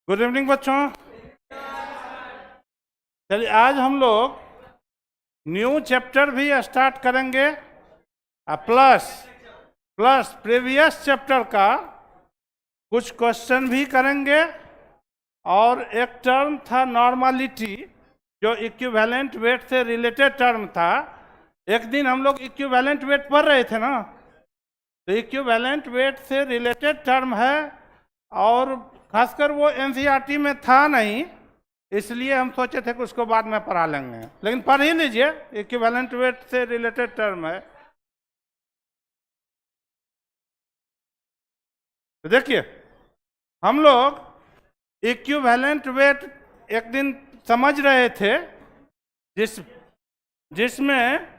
Good evening बच्चों। चलिए आज हम लोग न्यू चैप्टर भी स्टार्ट करेंगे प्लस प्रीवियस चैप्टर का कुछ क्वेश्चन भी करेंगे। और एक टर्म था नॉर्मलिटी, जो इक्विवेलेंट वेट से रिलेटेड टर्म था। एक दिन हम लोग इक्विवेलेंट वेट पढ़ रहे थे ना, तो इक्विवेलेंट वेट से रिलेटेड टर्म है और खासकर वो एनसीईआरटी में था नहीं, इसलिए हम सोचे थे कि उसको बाद में पढ़ा लेंगे, लेकिन पढ़ ही लीजिए, इक्विवेलेंट वेट से रिलेटेड टर्म है। तो देखिए, हम लोग इक्विवेलेंट वेट एक दिन समझ रहे थे जिसमें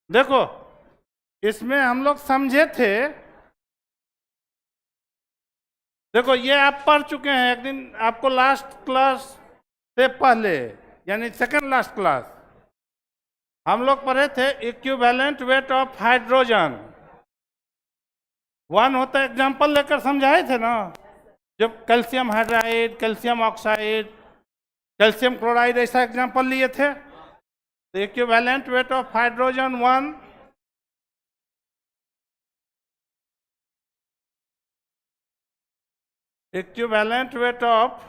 देखो, इसमें हम लोग समझे थे। देखो, ये आप पढ़ चुके हैं एक दिन, आपको लास्ट क्लास से पहले, यानी सेकंड लास्ट क्लास हम लोग पढ़े थे equivalent weight of hydrogen. One होता है, एग्जांपल लेकर समझाए थे ना, जब calcium hydride, calcium oxide, calcium chloride, ऐसा एग्जांपल लिए थे। तो equivalent weight of hydrogen 1, equivalent weight of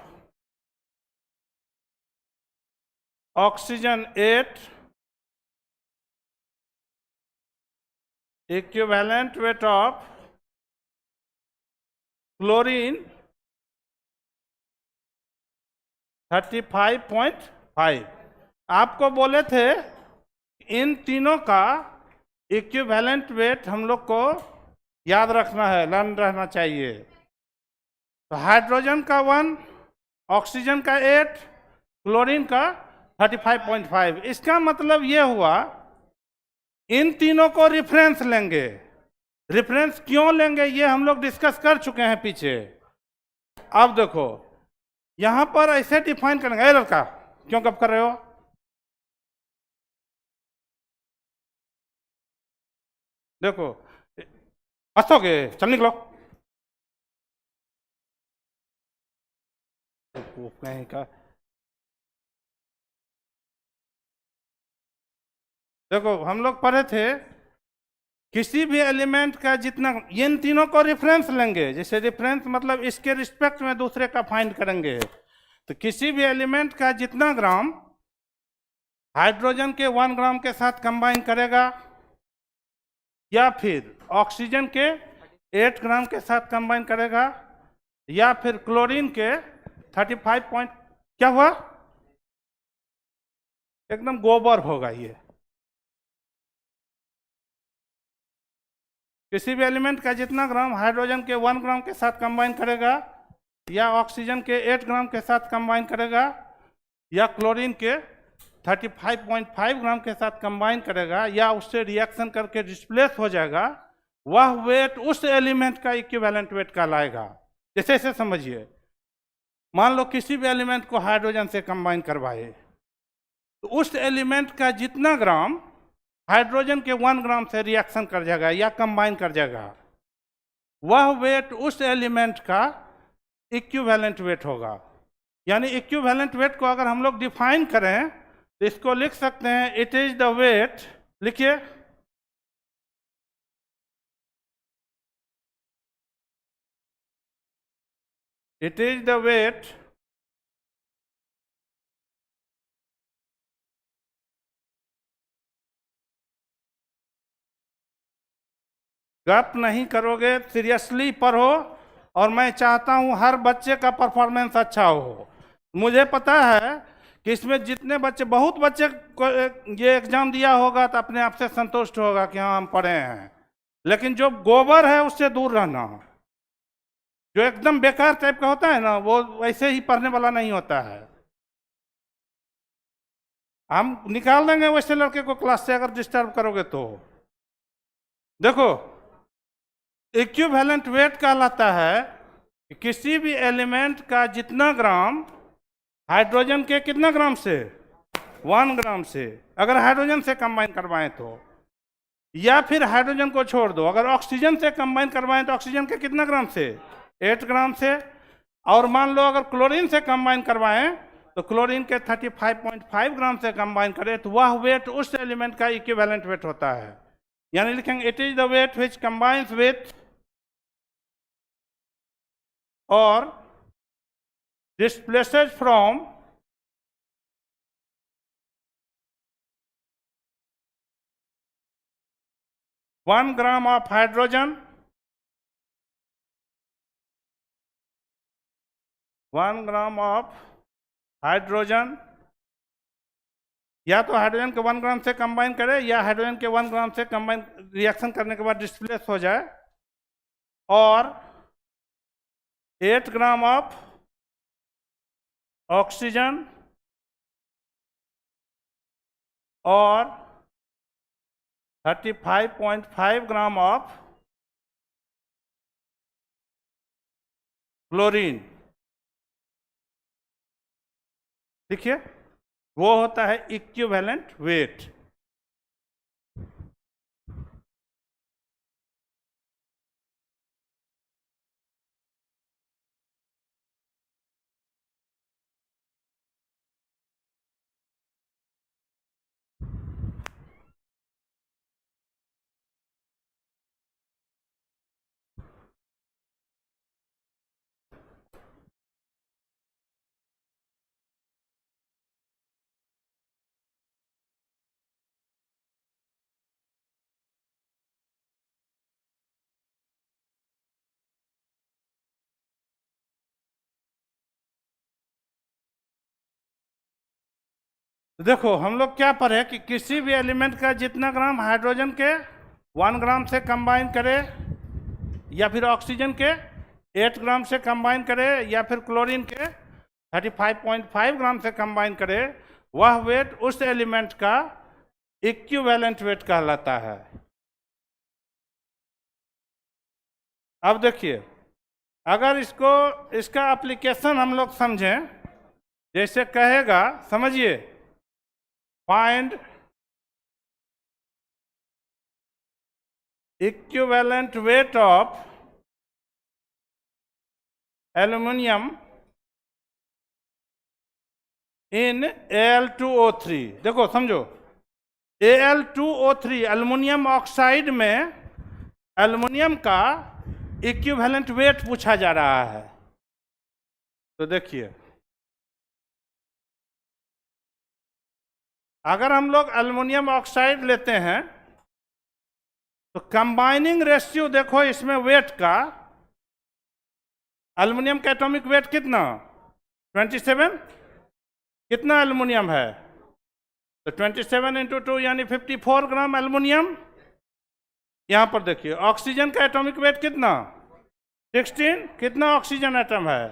oxygen 8, equivalent weight of chlorine 35.5। आपको बोले थे इन तीनों का इक्विवेलेंट वेट हम लोग को याद रखना है, लर्न रहना चाहिए। तो हाइड्रोजन का 1, ऑक्सीजन का 8, क्लोरीन का 35.5। इसका मतलब ये हुआ इन तीनों को रेफरेंस लेंगे। रेफरेंस क्यों लेंगे ये हम लोग डिस्कस कर चुके हैं पीछे। अब देखो, यहां पर ऐसे डिफाइन करेंगे। लड़का क्यों कब कर रहे हो? देखो, हंसोगे, चल निकलो। कहीं का देखो, हम लोग पढ़े थे किसी भी एलिमेंट का जितना, इन तीनों को रेफरेंस लेंगे। जैसे रेफरेंस मतलब इसके रिस्पेक्ट में दूसरे का फाइंड करेंगे। तो किसी भी एलिमेंट का जितना ग्राम हाइड्रोजन के 1 ग्राम के साथ कंबाइन करेगा, या फिर ऑक्सीजन के 8 ग्राम के साथ कंबाइन करेगा, या फिर क्लोरीन के 35 पॉइंट, क्या हुआ, एकदम गोबर होगा ये। किसी भी एलिमेंट का जितना ग्राम हाइड्रोजन के 1 ग्राम के साथ कंबाइन करेगा, या ऑक्सीजन के 8 ग्राम के साथ कंबाइन करेगा, या क्लोरीन के 35.5 ग्राम के साथ कंबाइन करेगा, या उससे रिएक्शन करके डिस्प्लेस हो जाएगा, वह वेट उस एलिमेंट का इक्विवेलेंट वेट कहलाएगा। जैसे ऐसे समझिए, मान लो किसी भी एलिमेंट को हाइड्रोजन से कंबाइन करवाए, तो उस एलिमेंट का जितना ग्राम हाइड्रोजन के 1 ग्राम से रिएक्शन कर जाएगा या कंबाइन कर जाएगा, वह वेट उस एलिमेंट का इक्विवेलेंट वेट होगा। यानी इक्विवेलेंट वेट को अगर हम लोग डिफाइन करें तो इसको लिख सकते हैं, इट इज द वेट, लिखिए, इट इज द वेट गप नहीं करोगे, सीरियसली पढ़ो। और मैं चाहता हूं हर बच्चे का परफॉर्मेंस अच्छा हो। मुझे पता है कि इसमें जितने बच्चे, बहुत बच्चे को ये एग्जाम दिया होगा तो अपने आप से संतुष्ट होगा कि हाँ हम पढ़े हैं, लेकिन जो गोबर है उससे दूर रहना। जो एकदम बेकार टाइप का होता है ना, वो वैसे ही पढ़ने वाला नहीं होता है। हम निकाल देंगे वैसे लड़के को क्लास से अगर डिस्टर्ब करोगे तो। देखो, इक्विवेलेंट वेट कहलाता है कि किसी भी एलिमेंट का जितना ग्राम हाइड्रोजन के कितना ग्राम से 1 ग्राम से, अगर हाइड्रोजन से कंबाइन करवाएं तो, या फिर हाइड्रोजन को छोड़ दो, अगर ऑक्सीजन से कंबाइन करवाएं तो ऑक्सीजन के कितना ग्राम से 8 ग्राम से, और मान लो अगर क्लोरीन से कंबाइन करवाएं तो क्लोरीन के 35.5 ग्राम से कंबाइन करें तो वह वेट उस एलिमेंट का इक्विवेलेंट वेट होता है। यानी लिखेंगे it is the weight which combines with और displaces from 1 gram of hydrogen, 1 gram of hydrogen, या तो हाइड्रोजन के 1 ग्राम से कंबाइन करे या हाइड्रोजन के 1 ग्राम से कंबाइन रिएक्शन करने के बाद डिस्प्लेस हो जाए, और 8 ग्राम ऑफ ऑक्सीजन और 35.5 ग्राम ऑफ क्लोरीन। देखिए वो होता है इक्विवेलेंट वेट। देखो हम लोग क्या पढ़े कि किसी भी एलिमेंट का जितना ग्राम हाइड्रोजन के 1 ग्राम से कंबाइन करे, या फिर ऑक्सीजन के 8 ग्राम से कंबाइन करे, या फिर क्लोरीन के 35.5 ग्राम से कंबाइन करे, वह वेट उस एलिमेंट का इक्विवेलेंट वेट कहलाता है। अब देखिए अगर इसका एप्लीकेशन हम लोग समझें, जैसे कहेगा, समझिए, find equivalent weight of aluminium in Al2O3। देखो समझो, Al2O3 एल्युमिनियम ऑक्साइड में एल्युमिनियम का इक्विवेलेंट वेट पूछा जा रहा है। तो देखिए अगर हम लोग एल्युमिनियम ऑक्साइड लेते हैं तो कंबाइनिंग रेशियो देखो इसमें वेट का, एल्युमिनियम का एटॉमिक वेट कितना 27, कितना एल्युमिनियम है तो 27 × 2 यानी 54 ग्राम एल्युमिनियम। यहां पर देखिए ऑक्सीजन का एटॉमिक वेट कितना 16, कितना ऑक्सीजन एटम है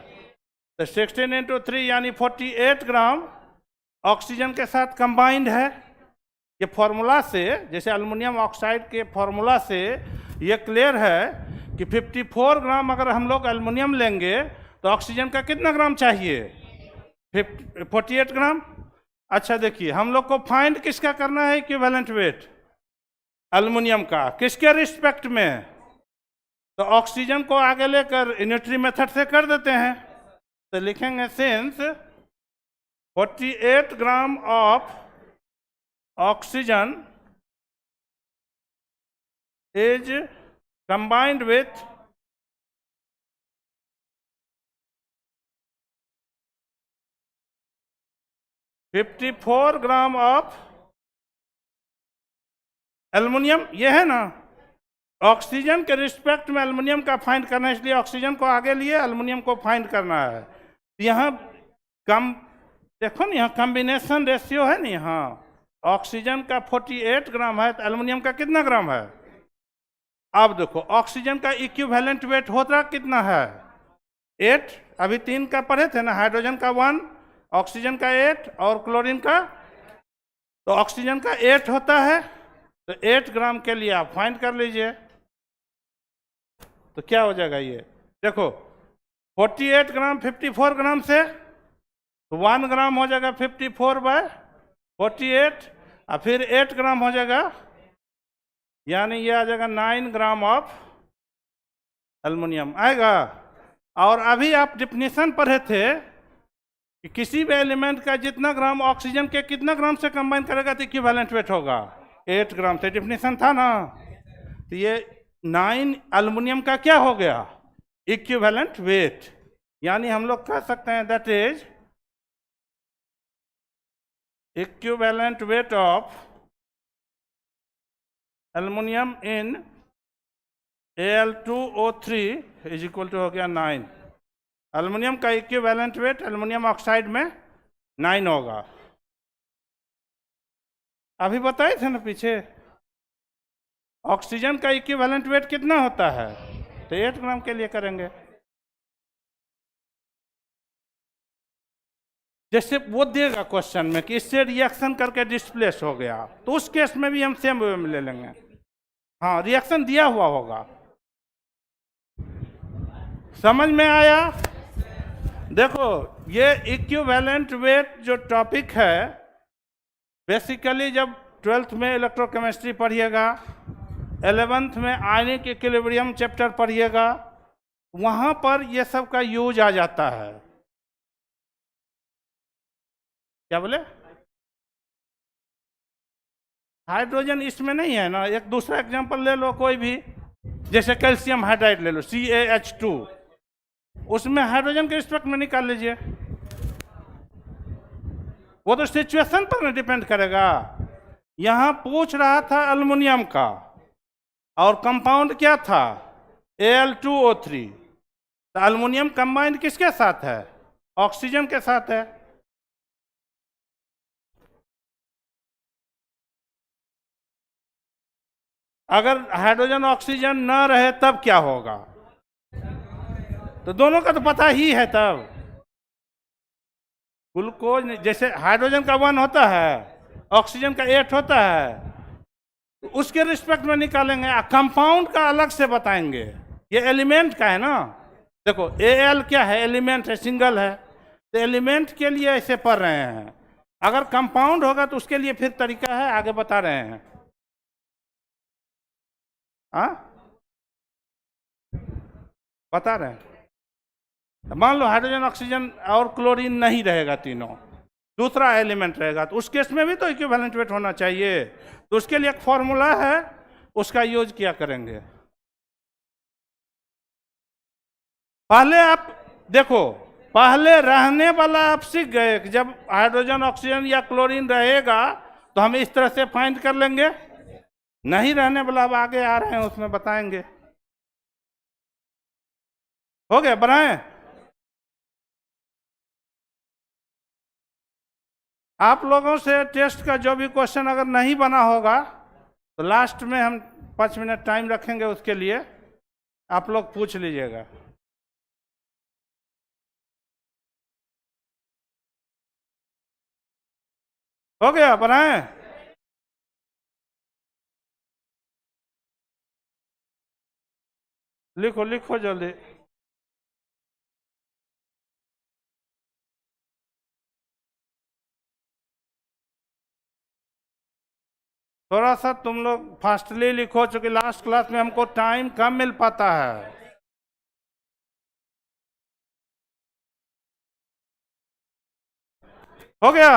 तो 16 × 3 यानी 48 ग्राम ऑक्सीजन के साथ कंबाइंड है। ये फॉर्मूला से, जैसे एल्युमिनियम ऑक्साइड के फॉर्मूला से ये क्लियर है कि 54 ग्राम अगर हम लोग एल्युमिनियम लेंगे तो ऑक्सीजन का कितना ग्राम चाहिए 48 ग्राम। अच्छा देखिए हम लोग को फाइंड किसका करना है इक्विवेलेंट वेट, एल्युमिनियम का, किसके रिस्पेक्ट में, तो ऑक्सीजन को आगे लेकर यूनिटरी मेथड से कर देते हैं। तो लिखेंगे since 48 gram of oxygen is combined with 54 gram of aluminium, ये है ना, ऑक्सीजन के रिस्पेक्ट में एल्युमिनियम का फाइंड करना है, इसलिए ऑक्सीजन को आगे लिए एल्युमिनियम को फाइंड करना है। यहाँ कम देखो ना, यहाँ कॉम्बिनेशन रेशियो है ना, यहाँ ऑक्सीजन का 48 ग्राम है तो एल्युमिनियम का कितना ग्राम है। अब देखो ऑक्सीजन का इक्विवेलेंट वेट होता कितना है 8, अभी 3 का पढ़े थे ना, हाइड्रोजन का 1, ऑक्सीजन का 8 और क्लोरीन का, तो ऑक्सीजन का 8 होता है तो 8 ग्राम के लिए आप फाइंड कर लीजिए। तो क्या हो जाएगा ये, देखो 48 ग्राम 54 ग्राम से, तो 1 ग्राम हो जाएगा 54/48, और फिर 8 ग्राम हो जाएगा, यानी ये आ जाएगा 9 ग्राम ऑफ एल्युमिनियम आएगा। और अभी आप डिफिनेशन पढ़े थे कि किसी भी एलिमेंट का जितना ग्राम ऑक्सीजन के कितना ग्राम से कंबाइन करेगा तो इक्विवेलेंट वेट होगा 8 ग्राम से, डिफिनेशन था ना। तो ये 9 एल्युमिनियम का क्या हो गया, इक्विवेलेंट वेट, यानी हम लोग कह सकते हैं that is equivalent weight of aluminium in Al2O3 is equal to हो गया 9। एल्युमिनियम का इक्विवेलेंट वेट एल्युमिनियम ऑक्साइड में 9 होगा। अभी बताए थे ना पीछे, ऑक्सीजन का इक्विवेलेंट वेट कितना होता है, तो 8 ग्राम के लिए करेंगे। जैसे वो देगा क्वेश्चन में कि इससे रिएक्शन करके डिस्प्लेस हो गया, तो उस केस में भी हम सेम वे में ले लेंगे। हाँ, रिएक्शन दिया हुआ होगा। समझ में आया? देखो ये इक्विवेलेंट वेट जो टॉपिक है, बेसिकली जब 12th में इलेक्ट्रोकेमिस्ट्री पढ़िएगा, 11th में आयनिक इक्विलिब्रियम चैप्टर पढ़िएगा, वहां पर ये सब का यूज आ जाता है। क्या बोले? हाइड्रोजन इसमें नहीं है ना। एक दूसरा एग्जांपल ले लो कोई भी, जैसे कैल्शियम हाइड्राइड ले लो CaH2, उसमें हाइड्रोजन के रिस्पेक्ट में निकाल लीजिए। वो तो सिचुएशन पर डिपेंड करेगा। यहां पूछ रहा था एल्युमिनियम का, और कंपाउंड क्या था, Al2O3। तो एल्युमिनियम कंबाइंड किसके साथ है, ऑक्सीजन के साथ है। अगर हाइड्रोजन ऑक्सीजन न रहे तब क्या होगा, तो दोनों का तो पता ही है। तब ग्लूकोज, जैसे हाइड्रोजन का 1 होता है, ऑक्सीजन का 8 होता है, तो उसके रिस्पेक्ट में निकालेंगे। कंपाउंड का अलग से बताएंगे। ये एलिमेंट का है ना। देखो Al क्या है, एलिमेंट है, सिंगल है, तो एलिमेंट के लिए ऐसे पढ़ रहे हैं। अगर कंपाउंड होगा तो उसके लिए फिर तरीका है, आगे बता रहे हैं। हाँ, बता रहे हैं। मान लो हाइड्रोजन ऑक्सीजन और क्लोरीन नहीं रहेगा, तीनों, दूसरा एलिमेंट रहेगा, तो उस केस में भी तो इक्विवेलेंट वेट होना चाहिए। तो उसके लिए एक फॉर्मूला है, उसका यूज किया करेंगे। पहले आप देखो, पहले रहने वाला आप सीख गए कि जब हाइड्रोजन ऑक्सीजन या क्लोरीन रहेगा तो हम इस तरह से फाइंड कर लेंगे। नहीं रहने वाला अब आगे आ रहे हैं, उसमें बताएंगे। हो गया, बनाए। आप लोगों से टेस्ट का जो भी क्वेश्चन अगर नहीं बना होगा तो लास्ट में हम 5 मिनट टाइम रखेंगे, उसके लिए आप लोग पूछ लीजिएगा। हो गया, बनाए। लिखो लिखो जल्दी। थोड़ा सा तुम लोग फास्टली लिखो, चूंकि लास्ट क्लास में हमको टाइम कम मिल पाता है। हो गया।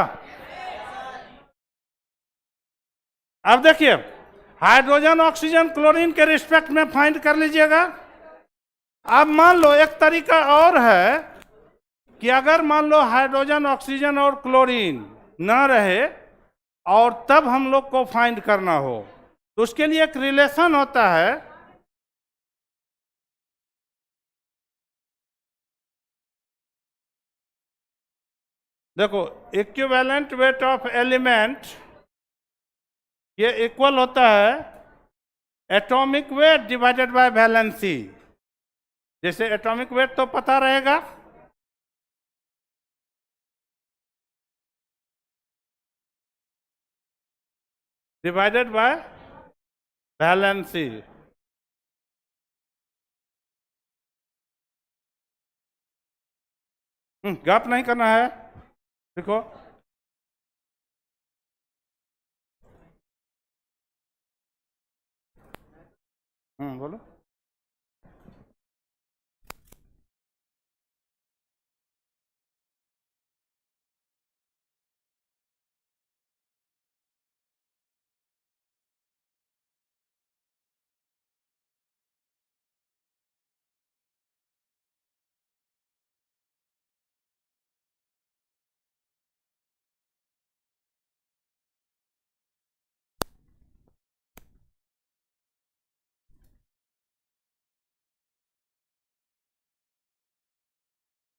अब देखिए, हाइड्रोजन ऑक्सीजन क्लोरीन के रिस्पेक्ट में फाइंड कर लीजिएगा। अब मान लो एक तरीका और है कि अगर मान लो हाइड्रोजन ऑक्सीजन और क्लोरीन न रहे और तब हम लोग को फाइंड करना हो, तो उसके लिए एक रिलेशन होता है। देखो, इक्विवेलेंट वेट ऑफ एलिमेंट ये इक्वल होता है atomic weight divided by valency. जैसे एटॉमिक वेट तो पता रहेगा, डिवाइडेड बाय वैलेंसी। गप नहीं करना है। देखो बोलो।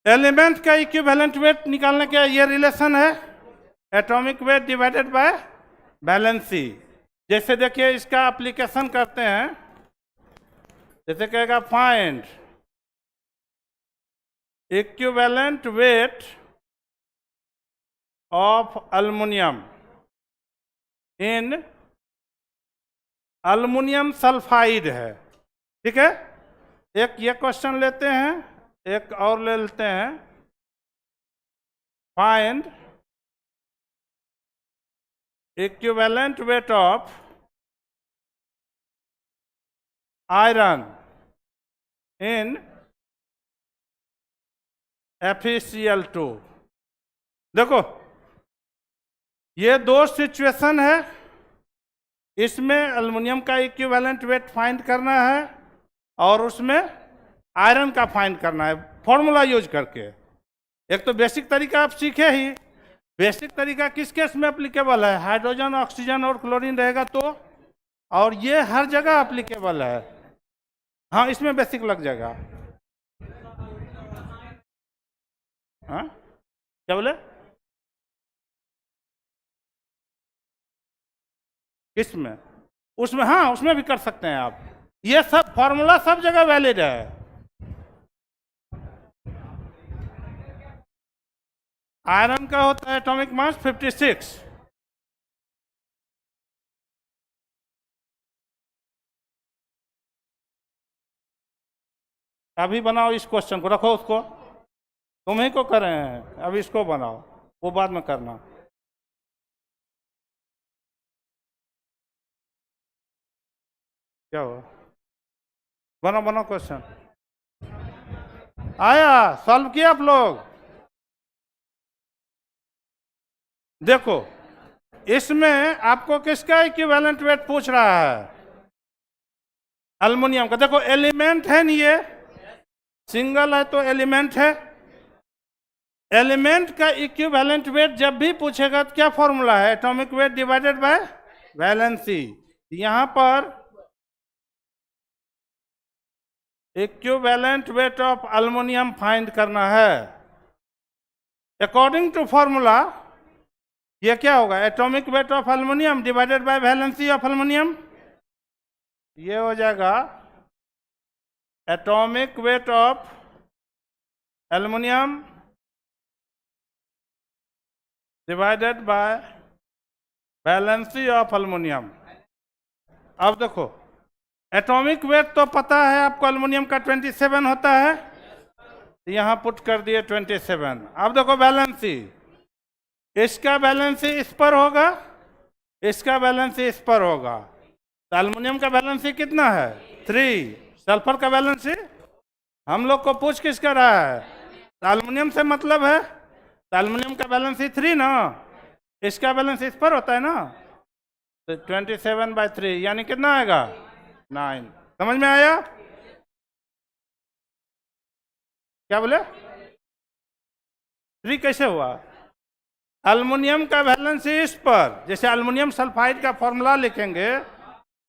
एलिमेंट का इक्विवेलेंट वेट निकालने का ये रिलेशन है, atomic weight divided by valency. जैसे देखिए इसका एप्लीकेशन करते हैं, जैसे कहेगा find equivalent weight of aluminium in aluminium sulphide है, ठीक है। एक ये क्वेश्चन लेते हैं, एक और ले लेते हैं, find equivalent weight of iron in FeCl2। देखो ये दो सिचुएशन है, इसमें अल्युमिनियम का इक्विवेलेंट वेट फाइंड करना है और उसमें आयरन का फाइंड करना है फॉर्मूला यूज करके। एक तो बेसिक तरीका आप सीखे ही, बेसिक तरीका किस केस में एप्लीकेबल है, हाइड्रोजन ऑक्सीजन और क्लोरीन रहेगा तो, और ये हर जगह एप्लीकेबल है। हाँ इसमें बेसिक लग जाएगा। हाँ क्या बोले, किसमें, उसमें, हाँ उसमें भी कर सकते हैं आप। ये सब फॉर्मूला सब जगह वैलिड है। आयरन का होता है एटॉमिक मास 56, अभी बनाओ इस क्वेश्चन को, रखो उसको, तुम्ही को कर रहे हैं, अभी इसको बनाओ, वो बाद में करना। क्या हुआ, बनाओ बनाओ क्वेश्चन। आया, सॉल्व किया आप लोग। देखो इसमें आपको किसका इक्विवेलेंट वेट पूछ रहा है, अल्युमिनियम का। देखो एलिमेंट है नहीं, ये सिंगल है तो एलिमेंट है। एलिमेंट का इक्विवेलेंट वेट जब भी पूछेगा तो क्या फॉर्मूला है, atomic weight divided by valency. यहां पर equivalent weight of aluminium find करना है। अकॉर्डिंग टू फॉर्मूला ये क्या होगा, atomic weight of aluminium divided by valency of aluminium. ये हो जाएगा atomic weight of aluminium divided by valency of aluminium. अब देखो एटॉमिक वेट तो पता है आपको, एल्युमिनियम का 27 होता है, यहां पुट कर दिए 27। अब देखो वैलेंसी, इसका वैलेंसी इस पर होगा, इसका वैलेंसी इस पर होगा। तो एल्युमिनियम का वैलेंसी कितना है 3, सल्फर का वैलेंसी हम लोग को पूछ किसका रहा है, तो एल्युमिनियम से मतलब है, तो एल्युमिनियम का वैलेंसी 3 ना, इसका बैलेंस इस पर होता है ना, तो 27/3 यानी कितना आएगा 9। समझ में आया, क्या बोले 3 कैसे हुआ, एल्युमिनियम का वैलेंसी इस पर, जैसे एल्युमिनियम सल्फाइड का फॉर्मूला लिखेंगे,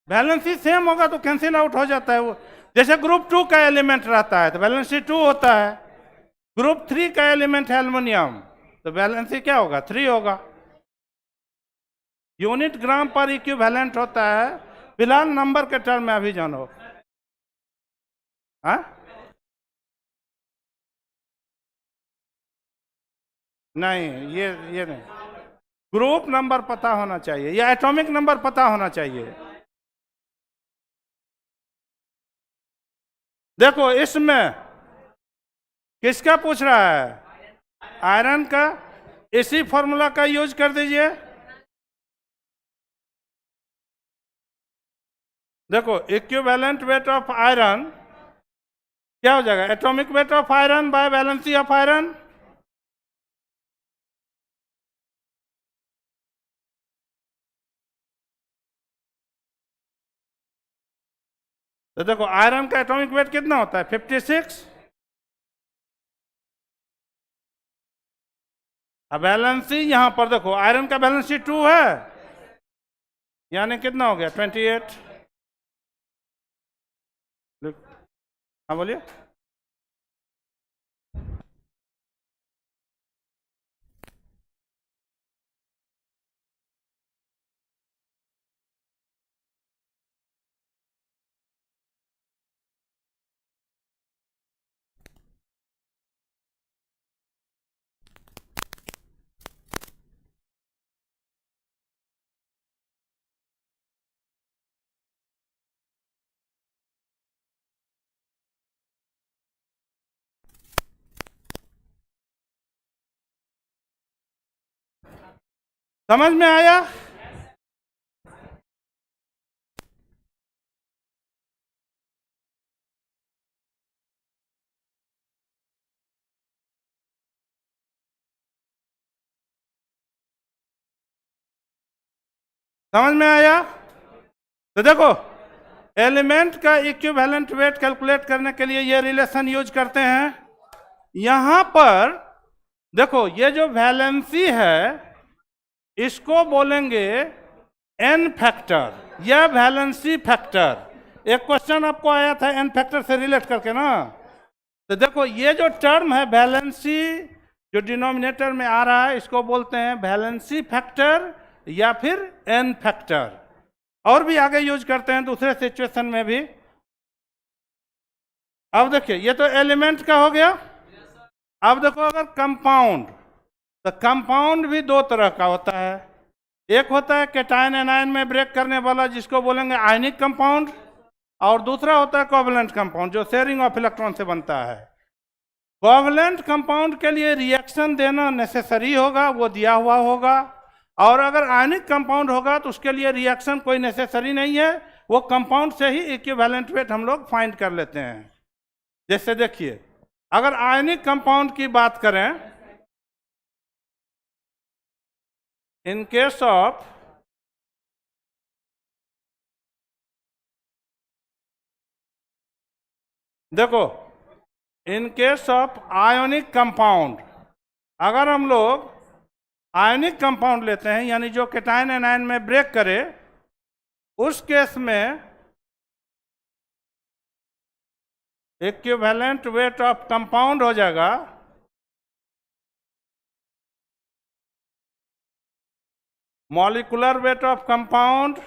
वैलेंसी सेम होगा तो कैंसिल आउट हो जाता है वो। जैसे ग्रुप 2 का एलिमेंट रहता है तो वैलेंसी 2 होता है, ग्रुप 3 का एलिमेंट है एल्युमिनियम तो वैलेंसी क्या होगा 3 होगा। यूनिट ग्राम पर इक्विवेलेंट होता है, फिलहाल नंबर के टर्म में अभी जानो। हाँ नहीं, ये नहीं, ग्रुप नंबर पता होना चाहिए या एटॉमिक नंबर पता होना चाहिए। देखो इसमें किसका पूछ रहा है, आयरन का इसी फॉर्मूला का यूज कर दीजिए। देखो इक्विवेलेंट वेट ऑफ आयरन क्या हो जाएगा, atomic weight of iron bye valency of iron. तो देखो आयरन का एटॉमिक वेट कितना होता है 56। अब वैलेंसी यहां पर देखो आयरन का वैलेंसी 2 है, यानी कितना हो गया 28। हाँ बोलिए। समझ में आया? समझ में आया? तो देखो एलिमेंट का इक्विवेलेंट वेट कैलकुलेट करने के लिए ये रिलेशन यूज करते हैं। यहां पर देखो ये जो वैलेंसी है इसको बोलेंगे एन फैक्टर या वैलेंसी फैक्टर। एक क्वेश्चन आपको आया था एन फैक्टर से रिलेट करके ना। तो देखो ये जो टर्म है वैलेंसी जो डिनोमिनेटर में आ रहा है इसको बोलते हैं वैलेंसी फैक्टर या फिर एन फैक्टर। और भी आगे यूज करते हैं दूसरे सिचुएशन में भी। अब देखिए ये तो एलिमेंट का हो गया। अब देखो अगर कंपाउंड, तो कंपाउंड भी दो तरह का होता है। एक होता है कैटायन एनायन में ब्रेक करने वाला जिसको बोलेंगे आयनिक कंपाउंड, और दूसरा होता है कोवलेंट कंपाउंड जो शेयरिंग ऑफ इलेक्ट्रॉन से बनता है। कोवलेंट कंपाउंड के लिए रिएक्शन देना नेसेसरी होगा, वो दिया हुआ होगा, और अगर आयनिक कंपाउंड होगा तो उसके लिए रिएक्शन कोई नेसेसरी नहीं है, वो कंपाउंड से ही इक्विवेलेंट वेट हम लोग फाइंड कर लेते हैं। जैसे देखिए अगर आयनिक कंपाउंड की बात करें, इन केस ऑफ देखो in case of ionic compound, अगर हम लोग आयनिक कंपाउंड लेते हैं यानी जो कैटायन एनायन में ब्रेक करे, उस केस में इक्विवेलेंट वेट ऑफ कंपाउंड हो जाएगा मॉलिक्यूलर वेट ऑफ कंपाउंड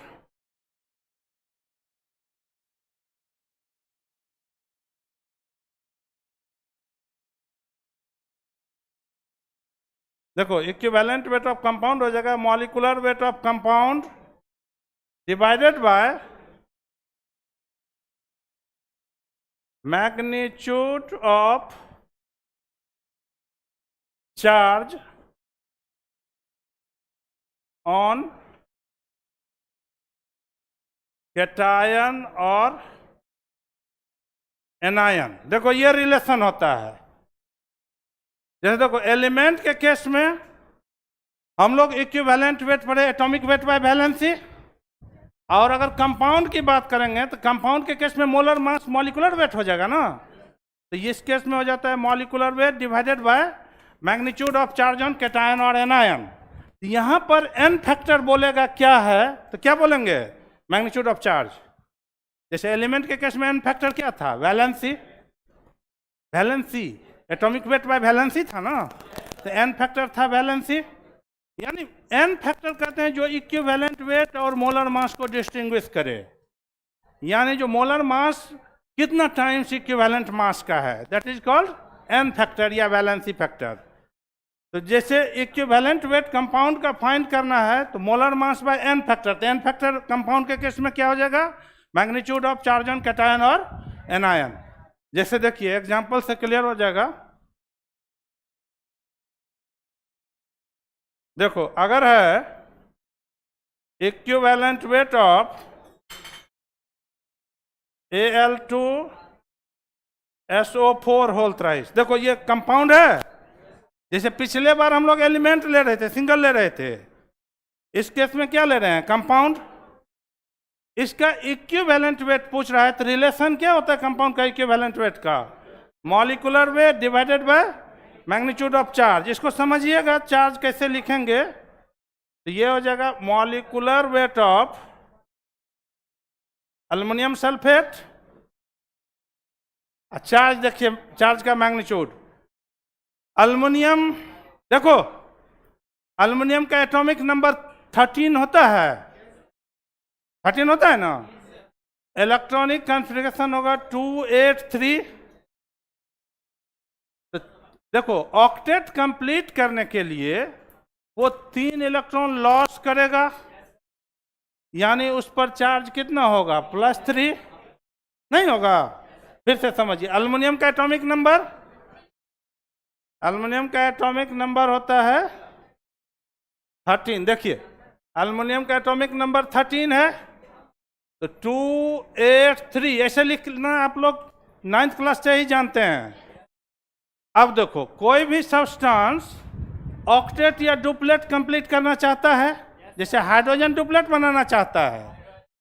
देखो इक्विवेलेंट वेट ऑफ कंपाउंड हो जाएगा molecular weight of compound divided by magnitude of charge on cation और एनायन। देखो ये रिलेशन होता है। जैसे देखो एलिमेंट के केस में हम लोग इक्विवेलेंट वेट पढ़े एटॉमिक वेट बाय वैलेंसी, और अगर कंपाउंड की बात करेंगे तो कंपाउंड के केस में मोलर मास मॉलिक्यूलर वेट हो जाएगा ना। तो इस केस में हो जाता है molecular weight divided by magnitude of charge on cation और एनायन। यहां पर एन फैक्टर बोलेगा क्या है, तो क्या बोलेंगे मैग्नीट्यूड ऑफ चार्ज। जैसे एलिमेंट के केस में एन फैक्टर क्या था valency, valency atomic weight by valency था ना, तो एन फैक्टर था वैलेंसी। यानी एन फैक्टर कहते हैं जो इक्विवेलेंट वेट और मोलर मास को डिस्टिंग्विश करे, यानी जो मोलर मास कितना टाइम्स इक्विवेलेंट मास का है, that is called n factor या वैलेंसी फैक्टर। तो जैसे इक्विवेलेंट वेट कंपाउंड का फाइंड करना है तो molar mass by n factor, तो एन फैक्टर कंपाउंड के केस में क्या हो जाएगा magnitude of charge on cation और एनायन। जैसे देखिए एग्जांपल से क्लियर हो जाएगा। देखो अगर है equivalent weight of Al2SO4 whole thrice, देखो ये कंपाउंड है। जैसे पिछले बार हम लोग एलिमेंट ले रहे थे, सिंगल ले रहे थे, इस केस में क्या ले रहे हैं, कंपाउंड। इसका इक्विवेलेंट वेट पूछ रहा है, तो रिलेशन क्या होता है कंपाउंड का इक्विवेलेंट वेट का, molecular weight divided by magnitude of charge. इसको समझिएगा, चार्ज कैसे लिखेंगे, तो ये हो जाएगा molecular weight of aluminium sulphate, charge देखिए, चार्ज का मैग्नीट्यूड। एल्युमिनियम, देखो एल्युमिनियम का एटॉमिक नंबर 13 होता है, 13 होता है ना। इलेक्ट्रॉनिक कॉन्फ़िगरेशन होगा 283। तो देखो ऑक्टेट कंप्लीट करने के लिए वो 3 इलेक्ट्रॉन लॉस करेगा, यानी उस पर चार्ज कितना होगा, +3 नहीं होगा। फिर से समझिए, एल्युमिनियम का एटॉमिक नंबर, एल्युमिनियम का एटॉमिक नंबर होता है 13। देखिए एल्युमिनियम का एटॉमिक नंबर 13 है, तो 283 ऐसे लिखना आप लोग 9th क्लास से ही जानते हैं। अब देखो कोई भी सब्सटेंस ऑक्टेट या डुप्लेट कंप्लीट करना चाहता है, जैसे हाइड्रोजन डुप्लेट बनाना चाहता है,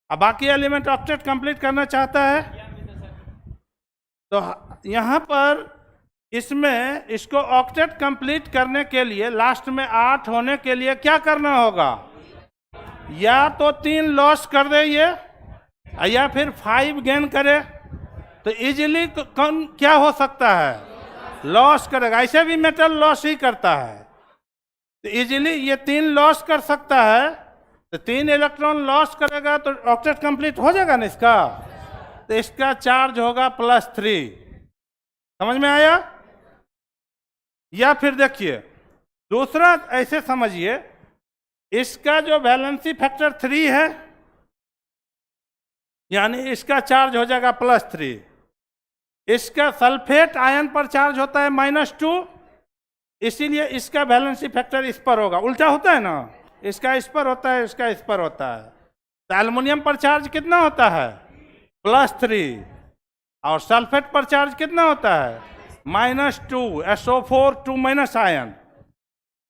अब बाकी एलिमेंट ऑक्टेट कंप्लीट करना चाहता है, तो यहाँ पर इसमें इसको ऑक्टेट कंप्लीट करने के लिए लास्ट में 8 होने के लिए क्या करना होगा, या तो 3 लॉस कर दे ये, या फिर 5 गेन करे। तो इजीली कौन क्या हो सकता है, लॉस करेगा। ऐसे भी मेटल लॉस ही करता है, तो इजीली ये 3 लॉस कर सकता है, तो 3 इलेक्ट्रॉन लॉस करेगा तो ऑक्टेट कंप्लीट हो जाएगा ना इसका। तो इसका चार्ज होगा +3। समझ में आया। या फिर देखिए दूसरा, ऐसे समझिए, इसका जो वैलेंसी फैक्टर 3 है, यानी इसका चार्ज हो जाएगा +3। इसका सल्फेट आयन पर चार्ज होता है -2, इसीलिए इसका वैलेंसी फैक्टर इस पर होगा। उल्टा होता है ना, इसका इस पर होता है, इसका इस पर होता है। तो एल्युमिनियम पर चार्ज कितना होता है, +3, और सल्फेट पर चार्ज कितना होता है, -2, SO4 2- आयन।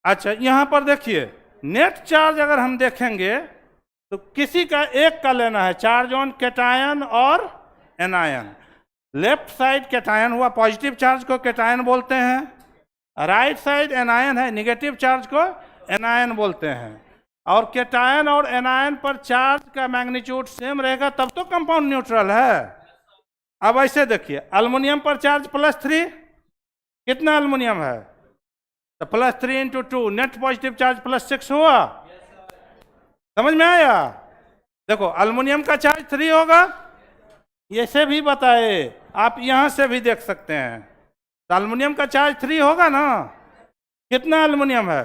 अच्छा यहाँ पर देखिए नेट चार्ज अगर हम देखेंगे तो किसी का एक का लेना है, चार्ज ऑन कैटायन और एनायन। लेफ्ट साइड कैटायन हुआ, पॉजिटिव चार्ज को कैटायन बोलते हैं, राइट साइड एनायन है, निगेटिव चार्ज को एनायन बोलते हैं। और कैटायन और एनायन पर चार्ज का मैग्नीट्यूड सेम रहेगा तब तो कंपाउंड न्यूट्रल है। अब ऐसे देखिए एल्युमिनियम पर चार्ज +3, कितना एल्युमिनियम है, तो +3 × 2, नेट पॉजिटिव चार्ज +6 हुआ। समझ में आया। देखो एल्युमिनियम का चार्ज 3 होगा, ये से भी बताए, आप यहां से भी देख सकते हैं। तो एल्युमिनियम का चार्ज 3 होगा ना, कितना एल्युमिनियम है,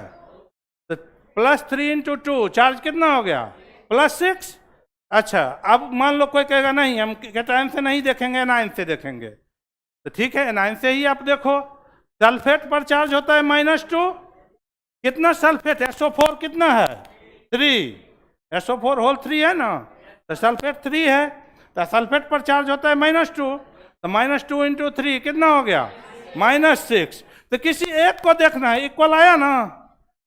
तो +3 × 2, चार्ज कितना हो गया, +6। अच्छा अब मान लो कोई कहेगा नहीं हम कैटायन से नहीं देखेंगे, एनायन से देखेंगे, तो ठीक है एनायन से ही आप देखो। सल्फेट पर चार्ज होता है -2, कितना सल्फेट, SO4 कितना है, 3, SO4 होल 3 है ना, तो सल्फेट 3 है, तो सल्फेट पर चार्ज होता है -2, तो -2 × 3 कितना हो गया, -6। तो किसी एक को देखना है, इक्वल आया ना,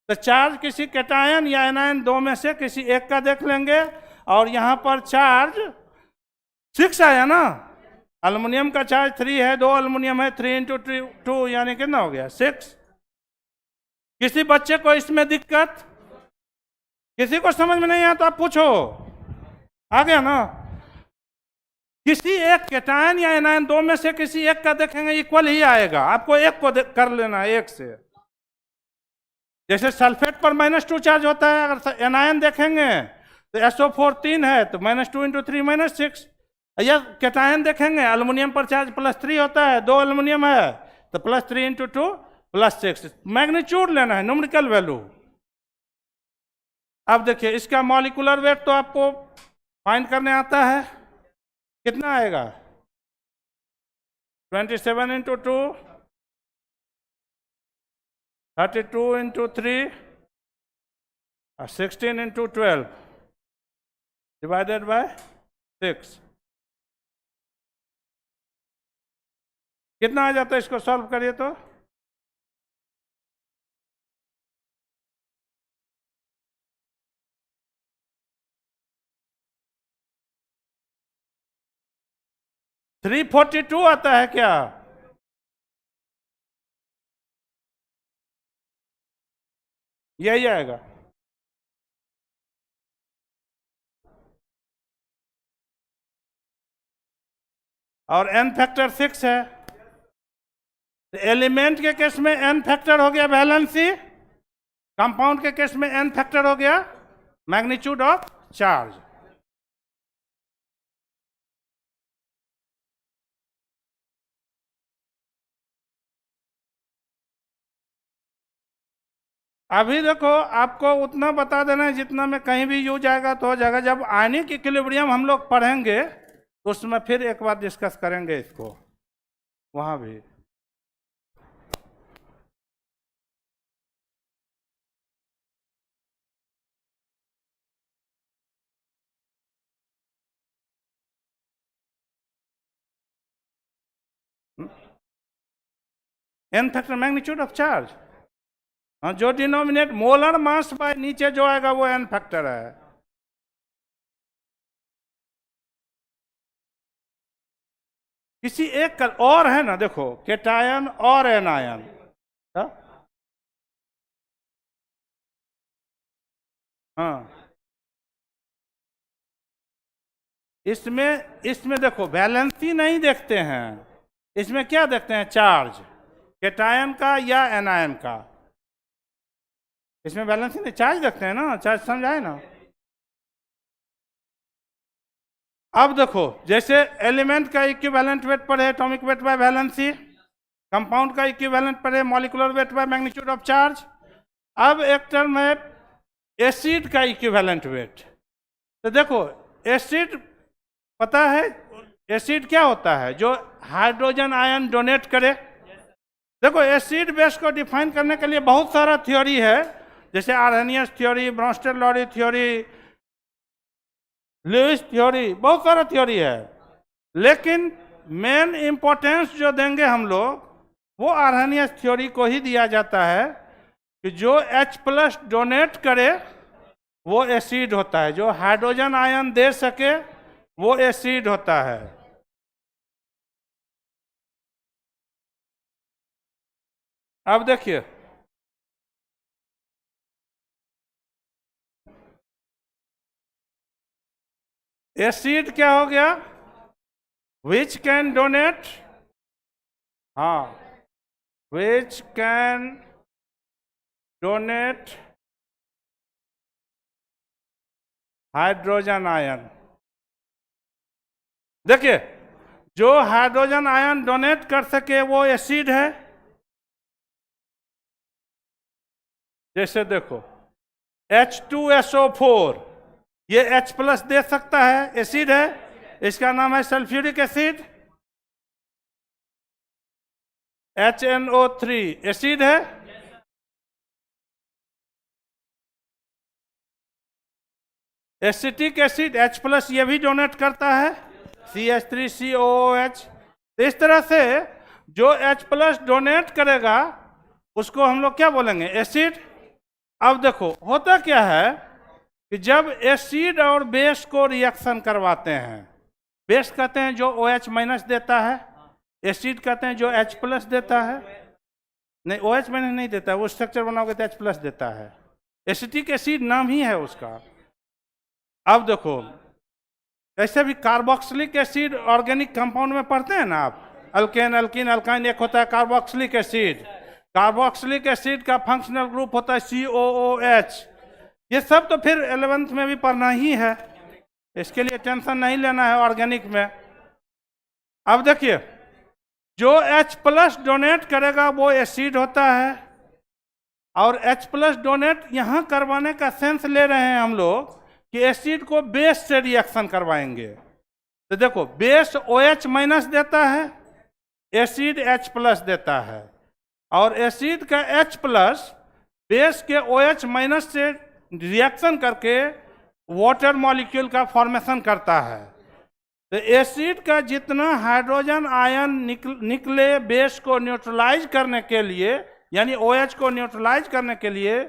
तो चार्ज किसी कैटायन या एनायन दो में से किसी एक का देख लेंगे, और यहाँ पर चार्ज 6 आया ना, एल्युमिनियम का चार्ज 3 है, 2 एल्युमिनियम है, 3 × 2 यानी कितना हो गया, 6। किसी बच्चे को इसमें दिक्कत, किसी को समझ में नहीं आया तो आप पूछो, आ गया ना। किसी एक कैटायन या एनायन दो में से किसी एक का देखेंगे इक्वल ही आएगा, आपको एक को कर लेना है, एक से। जैसे सल्फेट पर -2 चार्ज होता है, अगर एनायन देखेंगे तो SO4 3 है, तो -2 × 3 -6। या कैटायन देखेंगे, एल्युमिनियम पर चार्ज +3 होता है, 2 एल्युमिनियम है, तो +3 × 2 +6। मैग्नीट्यूड लेना है, न्यूमेरिकल वैल्यू। अब देखिए इसका मॉलिक्यूलर वेट तो आपको फाइंड करने आता है, कितना आएगा, 27 × 2, 32 × 3, 16 इंटू 12 डिवाइडेड बाय 6 कितना आ जाता है? इसको सॉल्व करिए तो 342 आता है क्या? यही आएगा। और n फैक्टर 6 है। एलिमेंट के केस में n फैक्टर हो गया वैलेंसी, कंपाउंड के केस में n फैक्टर हो गया मैग्नीट्यूड ऑफ चार्ज। अभी देखो आपको उतना बता देना है जितना में कहीं भी यूज आएगा तो हो जाएगा। जब आयनिक इक्विलिब्रियम हम लोग पढ़ेंगे तो उसमें फिर एक बार डिस्कस करेंगे इसको, वहां भी। n factor magnitude of charge, हाँ, जो डिनोमिनेट मोलर मास बाय नीचे जो आएगा वो n फैक्टर है। किसी एक का और है ना, देखो केटायन और एनायन, हाँ, इसमें देखो वैलेंसी नहीं देखते हैं, इसमें क्या देखते हैं? चार्ज, केटायन का या एनायन का। इसमें वैलेंसी नहीं, चार्ज देखते हैं ना, चार्ज समझाए ना। अब देखो जैसे एलिमेंट का इक्विवेलेंट वेट पढ़े atomic weight by valency, compound का इक्विवेलेंट पढ़े molecular weight by magnitude of charge. अब एक टर्म है एसिड का इक्विवेलेंट वेट। तो देखो एसिड पता है, एसिड क्या होता है? जो हाइड्रोजन आयन डोनेट करे। देखो एसिड बेस को डिफाइन करने के लिए बहुत सारा थ्योरी है, जैसे Arrhenius theory, Bronsted Lowry theory, Lewis theory, बहुत सारा थ्योरी है। लेकिन मेन इंपॉर्टेंस जो देंगे हम लोग वो आर्हेनियस थ्योरी को ही दिया जाता है कि जो H+ डोनेट करे वो एसिड होता है, जो हाइड्रोजन आयन दे सके वो एसिड होता है। अब देखिए एसिड क्या हो गया? विच कैन डोनेट, हाँ, which can donate hydrogen ion. देखिए जो हाइड्रोजन आयन डोनेट कर सके वो एसिड है। जैसे देखो H2SO4, ये H+ दे सकता है, एसिड है, इसका नाम है सल्फ्यूरिक एसिड। HNO3 एसिड है। एसिटिक एसिड H+ ये भी डोनेट करता है, CH3COOH। तो इस तरह से जो H+ डोनेट करेगा उसको हम लोग क्या बोलेंगे? एसिड। अब देखो होता क्या है कि जब एसिड और बेस को रिएक्शन करवाते हैं, बेस कहते हैं जो OH- देता है, एसिड कहते हैं जो H+ देता है। नहीं, OH- नहीं देता है, वो स्ट्रक्चर बनाओगे तो H+ देता है। एसिटिक एसिड नाम ही है उसका। अब देखो ऐसे भी कार्बोक्सिलिक एसिड ऑर्गेनिक कंपाउंड में पढ़ते हैं ना आप, अल्केन, अल्कीन, अल्काइन, एक होता है कार्बोक्सिलिक एसिड। कार्बोक्सिलिक एसिड का फंक्शनल ग्रुप होता है COOH। ये सब तो फिर 11th में भी पढ़ना ही है, इसके लिए टेंशन नहीं लेना है ऑर्गेनिक में। अब देखिए जो H+ डोनेट करेगा वो एसिड होता है, और H+ डोनेट यहां करवाने का सेंस ले रहे हैं हम लोग कि एसिड को बेस से रिएक्शन करवाएंगे। तो देखो बेस OH- देता है, एसिड H+ देता है, और एसिड का H+ बेस के OH- से रिएक्शन करके वाटर मॉलिक्यूल का फॉर्मेशन करता है। तो एसिड का जितना हाइड्रोजन आयन निकले बेस को न्यूट्रलाइज करने के लिए, यानी OH को न्यूट्रलाइज करने के लिए,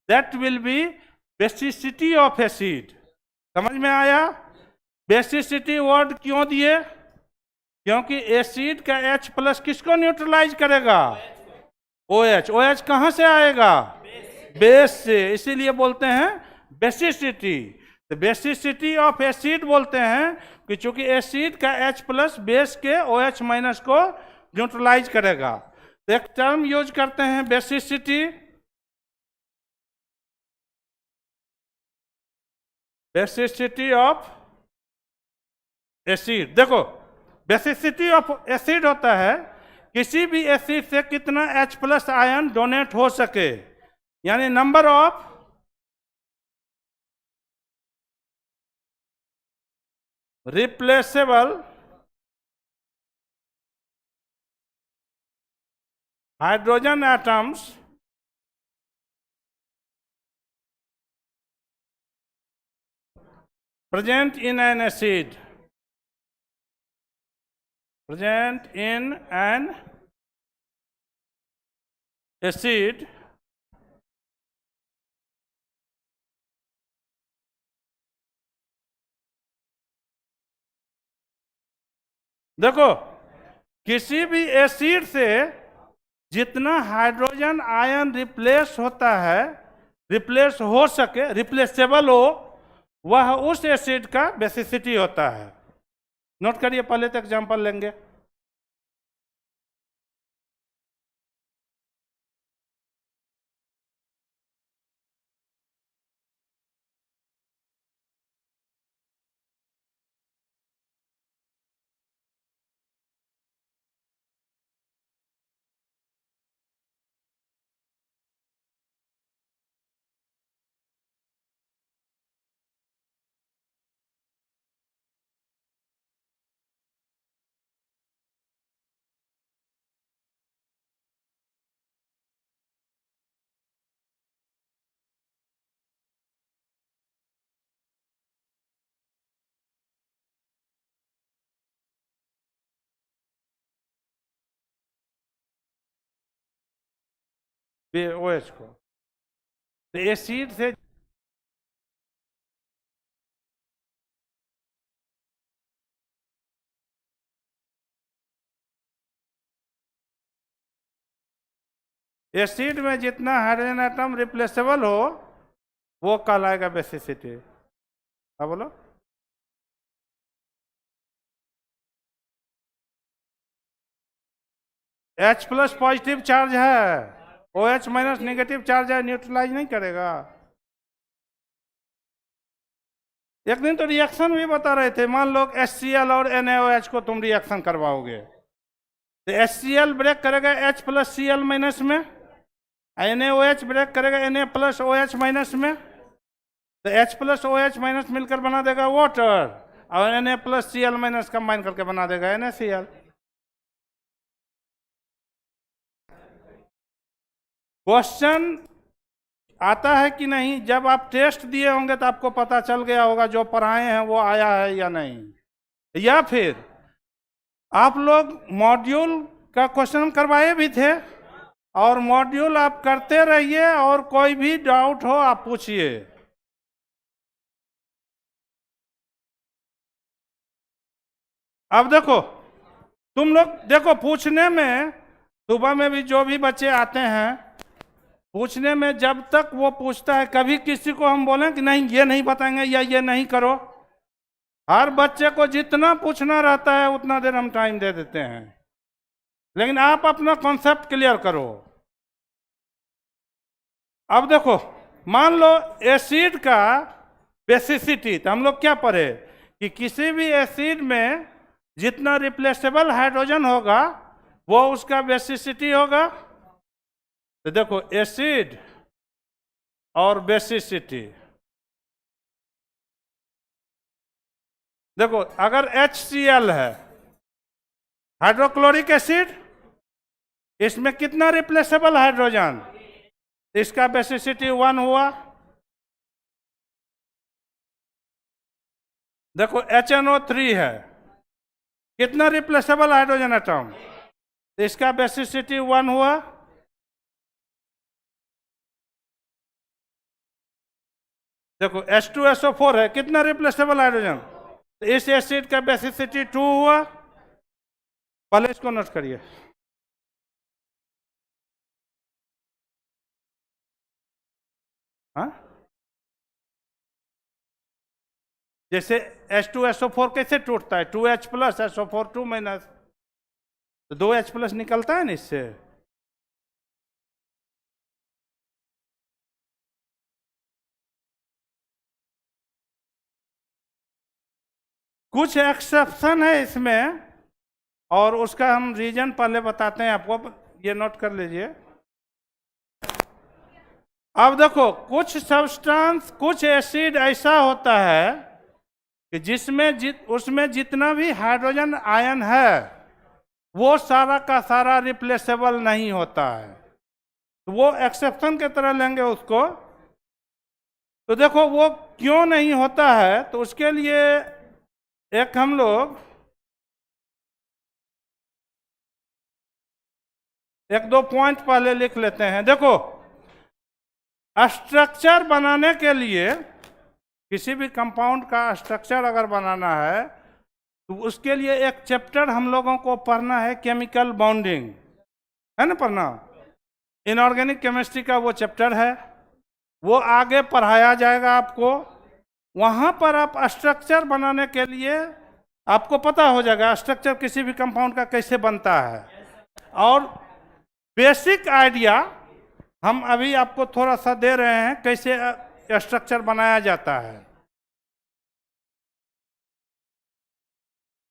that will be basicity of acid. समझ में आया? बेसिसिटी वर्ड क्यों दिए? क्योंकि एसिड का H+ किसको न्यूट्रलाइज करेगा? OH। OH कहाँ से आएगा? बेस से, इसीलिए बोलते हैं बेसिसिटी। तो बेसिसिटी ऑफ एसिड बोलते हैं कि चूंकि एसिड का H+ बेस के OH- को न्यूट्रलाइज करेगा। तो एक टर्म यूज करते हैं बेसिसिटी। Basicity of acid. देखो, बेसिसिटी ऑफ एसिड होता है किसी भी एसिड से कितना H+ आयन डोनेट हो सके, यानी number of replaceable hydrogen atoms present in an acid, present in an acid देखो, किसी भी एसिड से जितना हाइड्रोजन आयन रिप्लेस होता है, रिप्लेस हो सके, रिप्लेसेबल हो, वह उस एसिड का बेसिसिटी होता है। नोट करिए, पहले तो एग्जांपल लेंगे। OH को, तो एसिड से एसिड में जितना हाइड्रोजन एटम रिप्लेसेबल हो वो कहलाएगा बेसिसिटी। हाँ बोलो। H+ पॉजिटिव चार्ज है, OH- नेगेटिव चार्ज है, न्यूट्रलाइज नहीं करेगा। एक दिन तो रिएक्शन भी बता रहे थे, मान लो HCl और NaOH को तुम रिएक्शन करवाओगे, तो HCl ब्रेक करेगा H+ Cl- में, NaOH ब्रेक करेगा Na+ OH- में, तो H+ OH- मिलकर बना देगा वाटर, और Na+ Cl- कंबाइन करके बना देगा NaCl। क्वेश्चन आता है कि नहीं? जब आप टेस्ट दिए होंगे तो आपको पता चल गया होगा जो पढ़ाए हैं वो आया है या नहीं। या फिर आप लोग मॉड्यूल का क्वेश्चन करवाए भी थे, और मॉड्यूल आप करते रहिए, और कोई भी डाउट हो आप पूछिए। अब देखो, तुम लोग देखो, पूछने में सुबह में भी जो भी बच्चे आते हैं, पूछने में जब तक वो पूछता है, कभी किसी को हम बोलें कि नहीं ये नहीं बताएंगे या ये नहीं करो। हर बच्चे को जितना पूछना रहता है उतना देर हम टाइम दे देते हैं, लेकिन आप अपना कॉन्सेप्ट क्लियर करो। अब देखो, मान लो एसिड का बेसिसिटी, तो हम लोग क्या पढ़े कि किसी भी एसिड में जितना रिप्लेसेबल हाइड्रोजन होगा वो उसका बेसिसिटी होगा। तो देखो, एसिड और बेसिसिटी, देखो अगर HCl है, हाइड्रोक्लोरिक एसिड, इसमें कितना रिप्लेसेबल हाइड्रोजन, इसका बेसिसिटी 1 हुआ। देखो HNO3 है, कितना रिप्लेसेबल हाइड्रोजन एटम, तो इसका बेसिसिटी 1 हुआ। देखो H2SO4 है, कितना रिप्लेसेबल हाइड्रोजन, तो इस एसिड का बेसिसिटी 2 हुआ। पहले इसको नोट करिए। हाँ, जैसे H2SO4 कैसे टूटता है, 2H प्लस SO4 2 माइनस, तो 2H प्लस निकलता है ना इससे। कुछ एक्सेप्शन है इसमें, और उसका हम रीजन पहले बताते हैं आपको, ये नोट कर लीजिए। अब देखो, कुछ सब्सटेंस, कुछ एसिड ऐसा होता है कि जिसमें उसमें जितना भी हाइड्रोजन आयन है वो सारा का सारा रिप्लेसेबल नहीं होता है, तो वो एक्सेप्शन की तरह लेंगे उसको। तो देखो वो क्यों नहीं होता है, तो उसके लिए एक हम लोग एक दो पॉइंट पहले लिख लेते हैं। देखो, स्ट्रक्चर बनाने के लिए, किसी भी कंपाउंड का स्ट्रक्चर अगर बनाना है तो उसके लिए एक चैप्टर हम लोगों को पढ़ना है, केमिकल बॉन्डिंग, है ना पढ़ना। इनऑर्गेनिक केमिस्ट्री का वो चैप्टर है, वो आगे पढ़ाया जाएगा आपको। वहाँ पर आप स्ट्रक्चर बनाने के लिए आपको पता हो जाएगा स्ट्रक्चर किसी भी कंपाउंड का कैसे बनता है, और बेसिक आइडिया हम अभी आपको थोड़ा सा दे रहे हैं कैसे स्ट्रक्चर बनाया जाता है।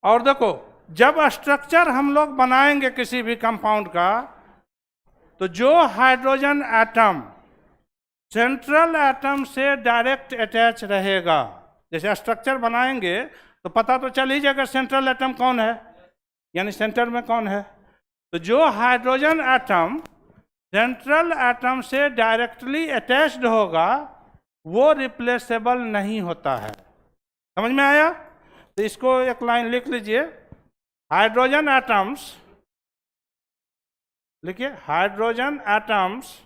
और देखो, जब स्ट्रक्चर हम लोग बनाएंगे किसी भी कंपाउंड का, तो जो हाइड्रोजन एटम सेंट्रल एटम से डायरेक्ट अटैच रहेगा, जैसे स्ट्रक्चर बनाएंगे तो पता तो चल ही जाएगा सेंट्रल एटम कौन है, यानी सेंटर में कौन है। तो जो हाइड्रोजन एटम सेंट्रल एटम से डायरेक्टली अटैच्ड होगा वो रिप्लेसेबल नहीं होता है। समझ में आया? तो इसको एक लाइन लिख लीजिए, हाइड्रोजन एटम्स, लिखिए hydrogen atoms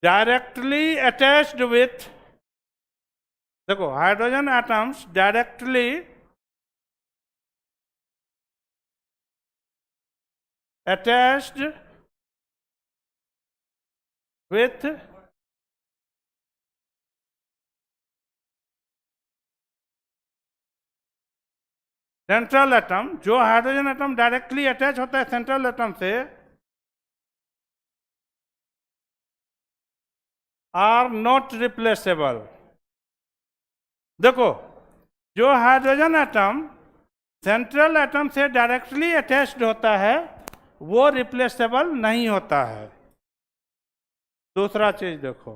directly attached with, देखो hydrogen atoms directly attached with central atom, जो हाइड्रोजन एटम डायरेक्टली अटैच होता है सेंट्रल एटम से, आर नॉट रिप्लेसेबल। देखो, जो हाइड्रोजन एटम सेंट्रल एटम से डायरेक्टली अटैच्ड होता है वो रिप्लेसेबल नहीं होता है। दूसरा चीज देखो,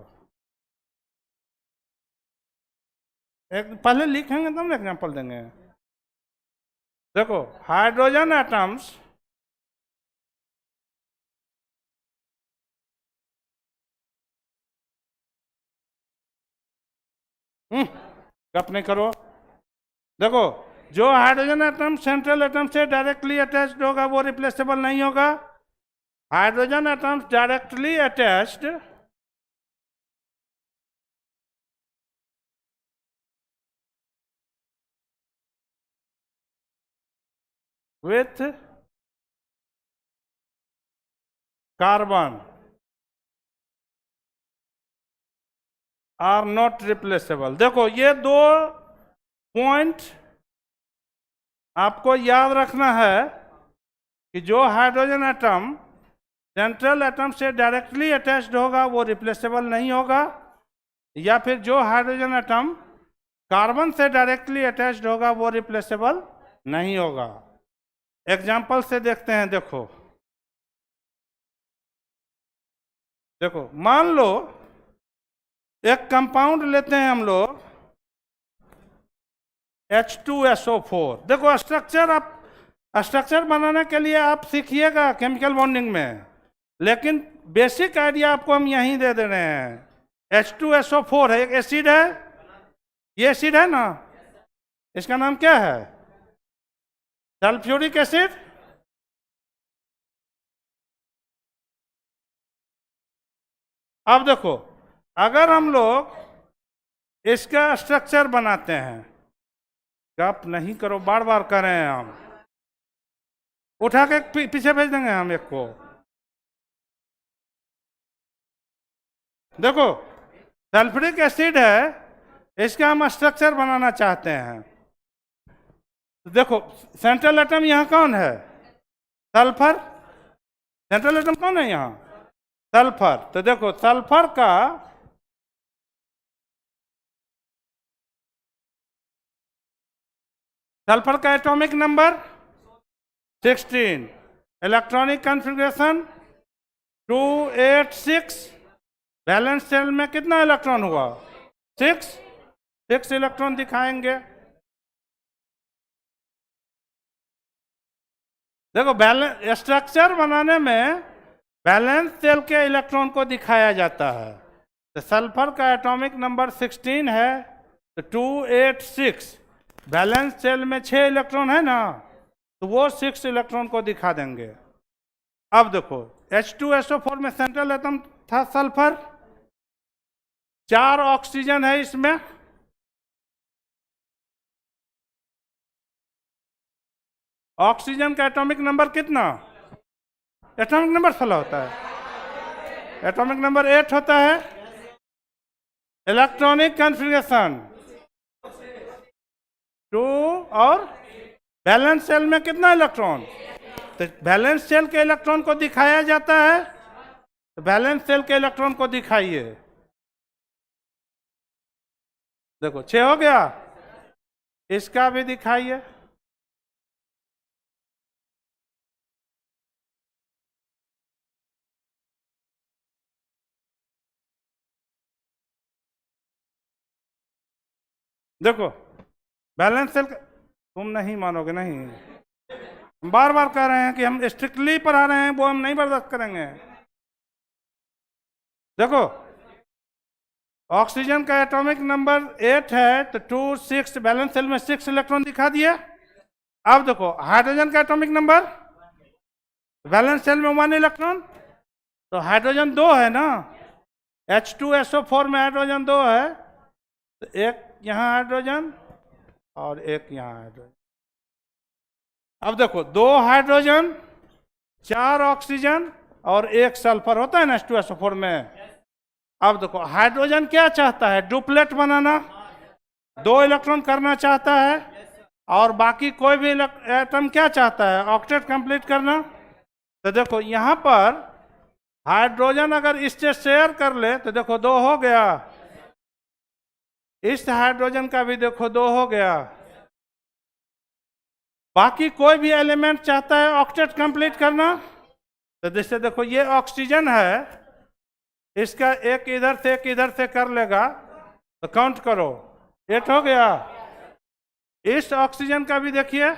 एक पहले लिखेंगे तब ना एग्जांपल देंगे। देखो, हाइड्रोजन एटम्स गप नहीं करो। देखो, जो हाइड्रोजन एटम सेंट्रल एटम से डायरेक्टली अटैच्ड होगा वो रिप्लेसेबल नहीं होगा। Hydrogen atoms directly attached with carbon are not replaceable. देखो, ये दो पॉइंट आपको याद रखना है कि जो हाइड्रोजन एटम सेंट्रल एटम से डायरेक्टली अटैच्ड होगा वो रिप्लेसेबल नहीं होगा, या फिर जो हाइड्रोजन एटम कार्बन से डायरेक्टली अटैच्ड होगा वो रिप्लेसेबल नहीं होगा। एग्जाम्पल से देखते हैं। देखो देखो, मान लो एक कंपाउंड लेते हैं हम लोग H2SO4। देखो, स्ट्रक्चर बनाने के लिए आप सीखिएगा केमिकल बॉन्डिंग में, लेकिन बेसिक आइडिया आपको हम यहीं दे रहे हैं। H2SO4 है, एक एसिड है, ये एसिड है ना, इसका नाम क्या है? Sulphuric acid. अब देखो, अगर हम लोग इसका स्ट्रक्चर बनाते हैं, गप नहीं करो, बार बार कर रहे हैं हम, उठा के पीछे भेज देंगे हम एक को। देखो, सल्फ्यूरिक एसिड है, इसका हम स्ट्रक्चर बनाना चाहते हैं। देखो, सेंट्रल एटम यहाँ कौन है? सल्फर। सेंट्रल एटम कौन है यहाँ? सल्फर। तो देखो, सल्फर का atomic number 16, electronic configuration 286, valence shell में कितना इलेक्ट्रॉन हुआ? 6 इलेक्ट्रॉन दिखाएंगे। देखो, बैलेंस स्ट्रक्चर बनाने में बैलेंस शेल के इलेक्ट्रॉन को दिखाया जाता है। तो सल्फर का एटॉमिक नंबर 16 है, तो 286, बैलेंस शेल में 6 इलेक्ट्रॉन है ना, तो वो 6 इलेक्ट्रॉन को दिखा देंगे। अब देखो, H2SO4 में सेंट्रल एटम था सल्फर, 4 ऑक्सीजन है इसमें, ऑक्सीजन का एटॉमिक नंबर कितना? एटॉमिक नंबर 16 होता है, एटॉमिक नंबर 8 होता है। इलेक्ट्रॉनिक कॉन्फ़िगरेशन 2, और बैलेंस शेल में कितना इलेक्ट्रॉन? तो बैलेंस शेल के इलेक्ट्रॉन को दिखाया जाता है, तो बैलेंस शेल के इलेक्ट्रॉन को दिखाइए। देखो, 6 हो गया, इसका भी दिखाइए। देखो, बैलेंस सेल, तुम नहीं मानोगे, नहीं, बार बार कह रहे हैं कि हम स्ट्रिक्टली पढ़ा रहे हैं, वो हम नहीं बर्दाश्त करेंगे। देखो, ऑक्सीजन का एटॉमिक नंबर 8 है, तो 2, 6, बैलेंस सेल में 6 इलेक्ट्रॉन दिखा दिए। अब देखो, हाइड्रोजन का एटॉमिक नंबर, बैलेंस सेल में 1 इलेक्ट्रॉन, तो हाइड्रोजन 2 है ना, H2SO4 में हाइड्रोजन 2 है, तो एक यहाँ हाइड्रोजन और एक यहाँ हाइड्रोजन। अब देखो, 2 हाइड्रोजन, 4 ऑक्सीजन और 1 सल्फर होता है ना H2SO4 में। अब देखो, हाइड्रोजन क्या चाहता है? डुप्लेट बनाना, 2 इलेक्ट्रॉन करना चाहता है, और बाकी कोई भी एटम क्या चाहता है? ऑक्टेट कंप्लीट करना। तो देखो, यहाँ पर हाइड्रोजन अगर इससे शेयर कर ले तो देखो 2 हो गया, इस हाइड्रोजन का भी देखो 2 हो गया। बाकी कोई भी एलिमेंट चाहता है ऑक्टेट कंप्लीट करना, तो जैसे देखो, ये ऑक्सीजन है, इसका एक इधर से कर लेगा, तो काउंट करो, 8 हो गया। इस ऑक्सीजन का भी देखिए,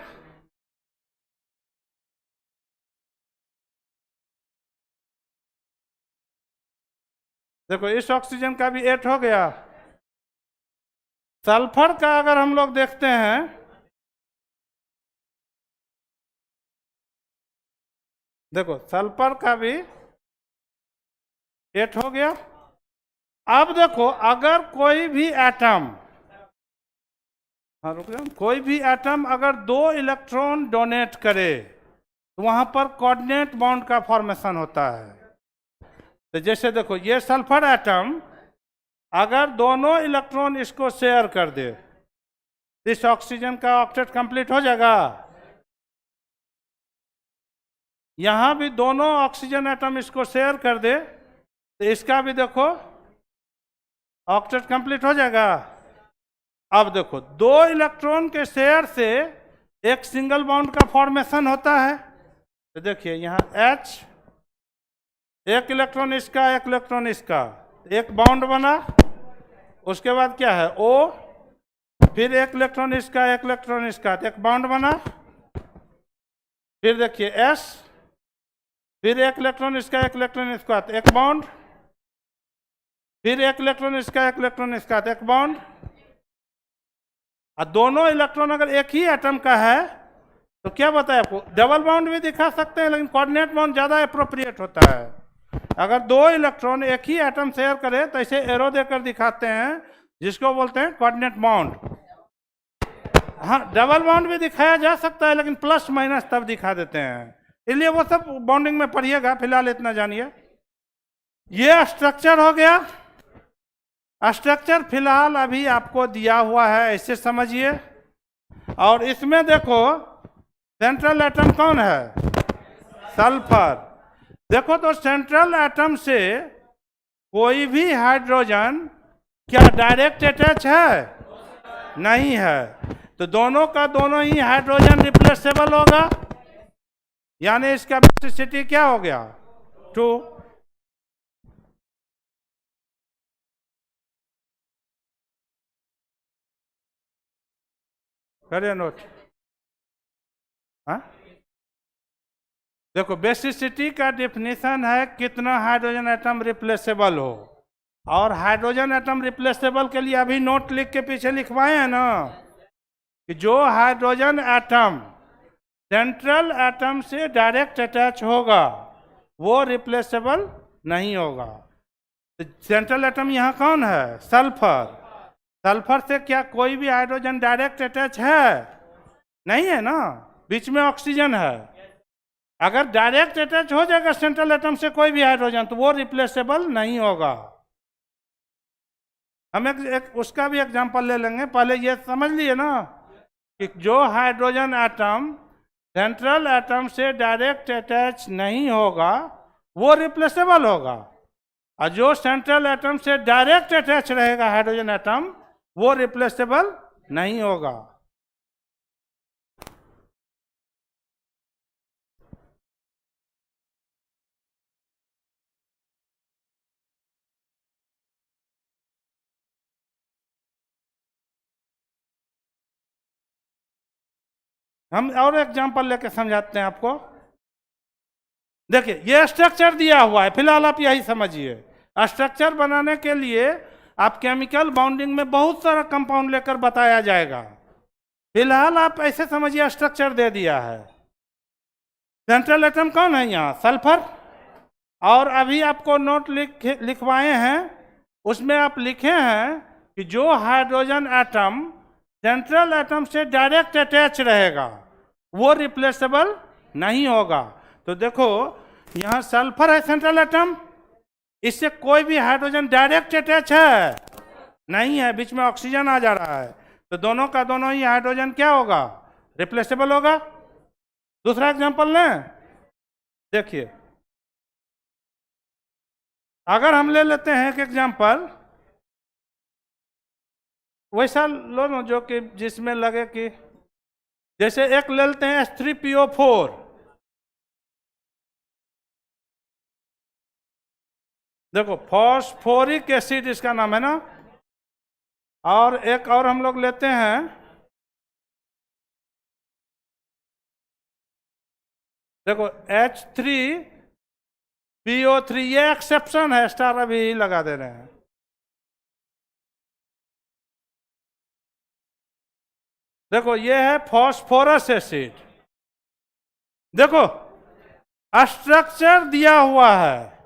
देखो, इस ऑक्सीजन का भी 8 हो गया। सल्फर का अगर हम लोग देखते हैं, देखो, सल्फर का भी 8 हो गया। अब देखो, अगर कोई भी एटम, हाँ रुक जाओ, कोई भी एटम अगर 2 इलेक्ट्रॉन डोनेट करे तो वहां पर कोऑर्डिनेट बॉन्ड का फॉर्मेशन होता है। तो जैसे देखो, ये सल्फर एटम अगर दोनों इलेक्ट्रॉन इसको शेयर कर दे, इस ऑक्सीजन का ऑक्टेट कंप्लीट हो जाएगा। यहां भी दोनों ऑक्सीजन एटम इसको शेयर कर दे, तो इसका भी देखो ऑक्टेट कंप्लीट हो जाएगा। अब देखो, 2 इलेक्ट्रॉन के शेयर से एक सिंगल बॉन्ड का फॉर्मेशन होता है। तो देखिए, यहाँ H, एक इलेक्ट्रॉन इसका, एक इलेक्ट्रॉन इसका, एक बॉन्ड बना। उसके बाद क्या है? O, फिर एक इलेक्ट्रॉन इसका, एक इलेक्ट्रॉन इसका, एक बॉन्ड बना। फिर देखिए S, फिर एक इलेक्ट्रॉन इसका, एक इलेक्ट्रॉन इसका, एक बॉन्ड। फिर एक इलेक्ट्रॉन इसका, एक इलेक्ट्रॉन इसका, तो एक बॉन्ड। और दोनों इलेक्ट्रॉन अगर एक ही एटम का है तो क्या बताया आपको, डबल बॉन्ड भी दिखा सकते हैं, लेकिन कोऑर्डिनेट बॉन्ड ज्यादा अप्रोप्रिएट होता है। अगर दो इलेक्ट्रॉन एक ही एटम शेयर करे तो ऐसे एरो देकर दिखाते हैं, जिसको बोलते हैं कोऑर्डिनेट बॉन्ड। हाँ, डबल बॉन्ड भी दिखाया जा सकता है, लेकिन प्लस माइनस तब दिखा देते हैं, इसलिए वो सब बॉन्डिंग में पढ़िएगा, फिलहाल इतना जानिए। ये स्ट्रक्चर हो गया। स्ट्रक्चर फिलहाल अभी आपको दिया हुआ है, ऐसे समझिए। और इसमें देखो सेंट्रल एटम कौन है, सल्फर। देखो तो सेंट्रल एटम से कोई भी हाइड्रोजन क्या डायरेक्ट अटैच है, नहीं है, तो दोनों का दोनों ही हाइड्रोजन रिप्लेसेबल होगा, यानी इसका बेसिसिटी क्या हो गया, 2। करिए नोट। हाँ, देखो बेसिसिटी का डेफिनेशन है कितना हाइड्रोजन एटम रिप्लेसेबल हो, और हाइड्रोजन एटम रिप्लेसेबल के लिए अभी नोट लिख के पीछे लिखवाए हैं ना, कि जो हाइड्रोजन एटम सेंट्रल एटम से डायरेक्ट अटैच होगा वो रिप्लेसेबल नहीं होगा। तो सेंट्रल एटम यहाँ कौन है, सल्फर। सल्फर से क्या कोई भी हाइड्रोजन डायरेक्ट अटैच है, नहीं है ना, बीच में ऑक्सीजन है। अगर डायरेक्ट अटैच हो जाएगा सेंट्रल एटम से कोई भी हाइड्रोजन तो वो रिप्लेसेबल नहीं होगा। हम एक उसका भी एग्जांपल ले लेंगे, पहले ये समझ लिए ना कि जो हाइड्रोजन एटम सेंट्रल एटम से डायरेक्ट अटैच नहीं होगा वो रिप्लेसेबल होगा, और जो सेंट्रल एटम से डायरेक्ट अटैच रहेगा हाइड्रोजन एटम वो रिप्लेसेबल नहीं होगा। हम और एग्जांपल लेके समझाते हैं आपको। देखिए ये स्ट्रक्चर दिया हुआ है, फिलहाल आप यही समझिए। स्ट्रक्चर बनाने के लिए आप केमिकल बॉन्डिंग में बहुत सारा कंपाउंड लेकर बताया जाएगा, फिलहाल आप ऐसे समझिए स्ट्रक्चर दे दिया है। सेंट्रल एटम कौन है यहाँ, सल्फर। और अभी आपको नोट लिखवाए हैं, उसमें आप लिखे हैं कि जो हाइड्रोजन एटम सेंट्रल एटम से डायरेक्ट अटैच रहेगा वो रिप्लेसेबल नहीं होगा। तो देखो यहाँ सल्फर है सेंट्रल एटम, इससे कोई भी हाइड्रोजन डायरेक्ट अटैच है, नहीं है, बीच में ऑक्सीजन आ जा रहा है, तो दोनों का दोनों ही हाइड्रोजन क्या होगा, रिप्लेसेबल होगा। दूसरा एग्जांपल लें, देखिए अगर हम ले लेते हैं एक एग्जांपल, वैसा लो ना जो कि जिसमें लगे कि जैसे एक ले लेते हैं H3PO4, देखो फॉस्फोरिक एसिड इसका नाम है ना। और एक और हम लोग लेते हैं, देखो H3PO3, ये एक्सेप्शन है, स्टार अभी लगा दे रहे हैं। देखो ये है फॉस्फोरस एसिड। देखो स्ट्रक्चर दिया हुआ है,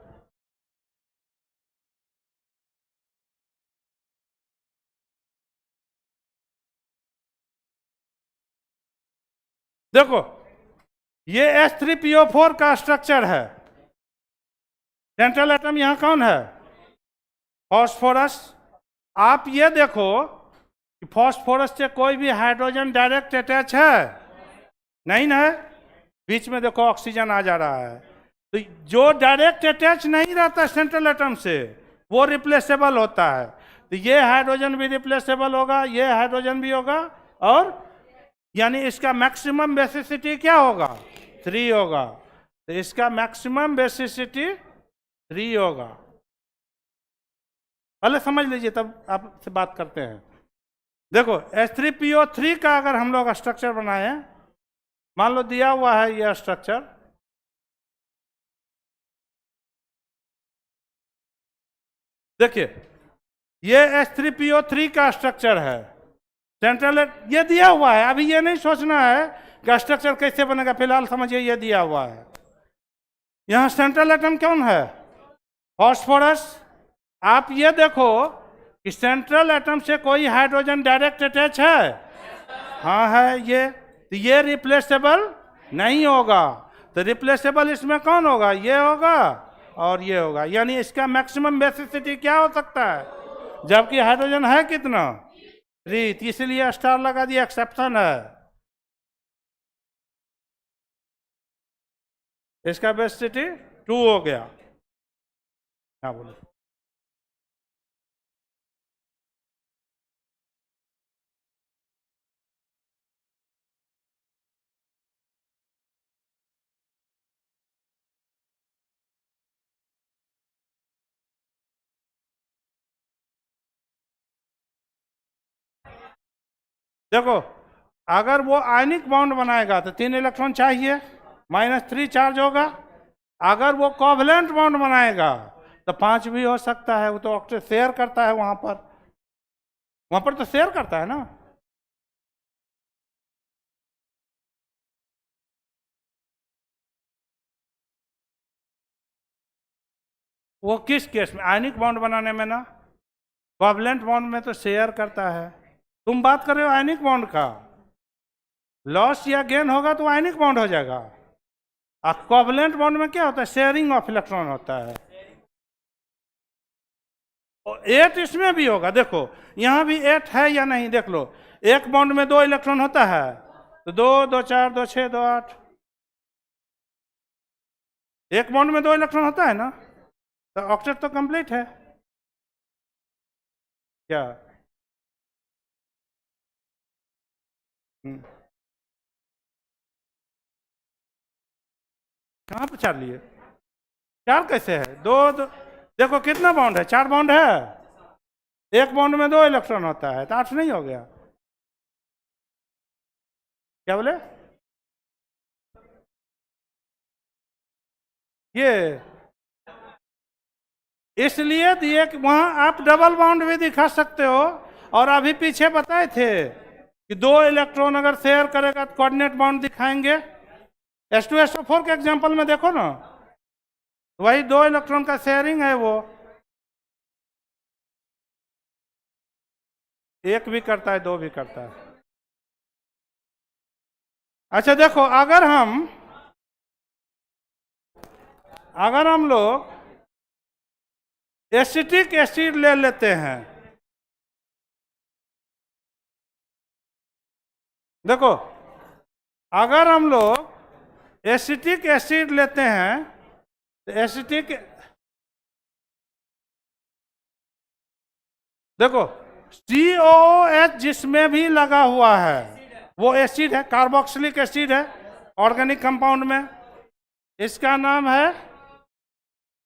देखो ये H3PO4 का स्ट्रक्चर है, सेंट्रल एटम यहां कौन है, फॉस्फोरस। आप ये देखो कि फॉस्फोरस से कोई भी हाइड्रोजन डायरेक्ट अटैच है, नहीं ना है, बीच में देखो ऑक्सीजन आ जा रहा है। तो जो डायरेक्ट अटैच नहीं रहता सेंट्रल एटम से वो रिप्लेसेबल होता है, तो ये हाइड्रोजन भी रिप्लेसेबल होगा, ये हाइड्रोजन भी होगा, और यानी इसका मैक्सिमम बेसिसिटी क्या होगा, 3 होगा। तो इसका मैक्सिमम बेसिसिटी 3 होगा। पहले समझ लीजिए तब आपसे बात करते हैं। देखो H3PO3 का अगर हम लोग स्ट्रक्चर बनाए, मान लो दिया हुआ है यह स्ट्रक्चर, देखिए ये H3PO3 का स्ट्रक्चर है, सेंट्रल ये दिया हुआ है, अभी ये नहीं सोचना है कि स्ट्रक्चर कैसे बनेगा, फिलहाल समझिए ये दिया हुआ है। यहाँ सेंट्रल एटम कौन है? फास्फोरस। आप ये देखो कि सेंट्रल एटम से कोई हाइड्रोजन डायरेक्ट अटैच है? हाँ है ये, तो ये रिप्लेसेबल नहीं होगा। तो रिप्लेसेबल इसमें कौन होगा? ये होगा और ये होगा, यानी इसका मैक्सिमम बेसिसिटी क्या हो सकता है, जबकि हाइड्रोजन है कितना? 3, इसलिए स्टार लगा दिया, एक्सेप्शन है। इसका बेसिसिटी 2 हो गया। हाँ बोलो। देखो अगर वो आयनिक बॉन्ड बनाएगा तो 3 इलेक्ट्रॉन चाहिए, -3 चार्ज होगा। अगर वो कोवलेंट बॉन्ड बनाएगा तो 5 भी हो सकता है, वो तो ऑक्टेट शेयर करता है, वहां पर तो शेयर करता है ना। वो किस केस में? आयनिक बॉन्ड बनाने में ना, कोवलेंट बॉन्ड में तो शेयर करता है। तुम बात कर रहे हो आयनिक बॉन्ड का, लॉस या गेन होगा तो आयनिक बॉन्ड हो जाएगा। और कोवलेंट बॉन्ड में क्या होता है? शेयरिंग ऑफ इलेक्ट्रॉन होता है। 8 इसमें भी होगा, देखो यहां भी 8 है या नहीं, देख लो। एक बॉन्ड में 2 इलेक्ट्रॉन होता है, तो 2, 2, 4, 2, 6, 2, 8। एक बॉन्ड में 2 इलेक्ट्रॉन होता है ना, तो ऑक्टेट तो कंप्लीट है क्या? कहाँ पे 4 लिए? 4 कैसे है? 2, देखो कितना बॉन्ड है? 4 बॉन्ड है, एक बॉन्ड में 2 इलेक्ट्रॉन होता है, तो 8 नहीं हो गया? क्या बोले? ये इसलिए दिए कि वहां आप डबल बॉन्ड भी दिखा सकते हो, और अभी पीछे बताए थे कि 2 इलेक्ट्रॉन अगर शेयर करेगा तो कोऑर्डिनेट बॉन्ड दिखाएंगे। H2SO4 के एग्जांपल में देखो ना, वही 2 इलेक्ट्रॉन का शेयरिंग है, वो एक भी करता है, 2 भी करता है। अच्छा देखो, अगर हम लोग एसिटिक एसिड ले लेते हैं, देखो अगर हम लोग एसिटिक एसिड लेते हैं तो एसिटिक, देखो COOH जिसमें भी लगा हुआ है वो एसिड है, कार्बोक्सिलिक एसिड है ऑर्गेनिक कंपाउंड में, इसका नाम है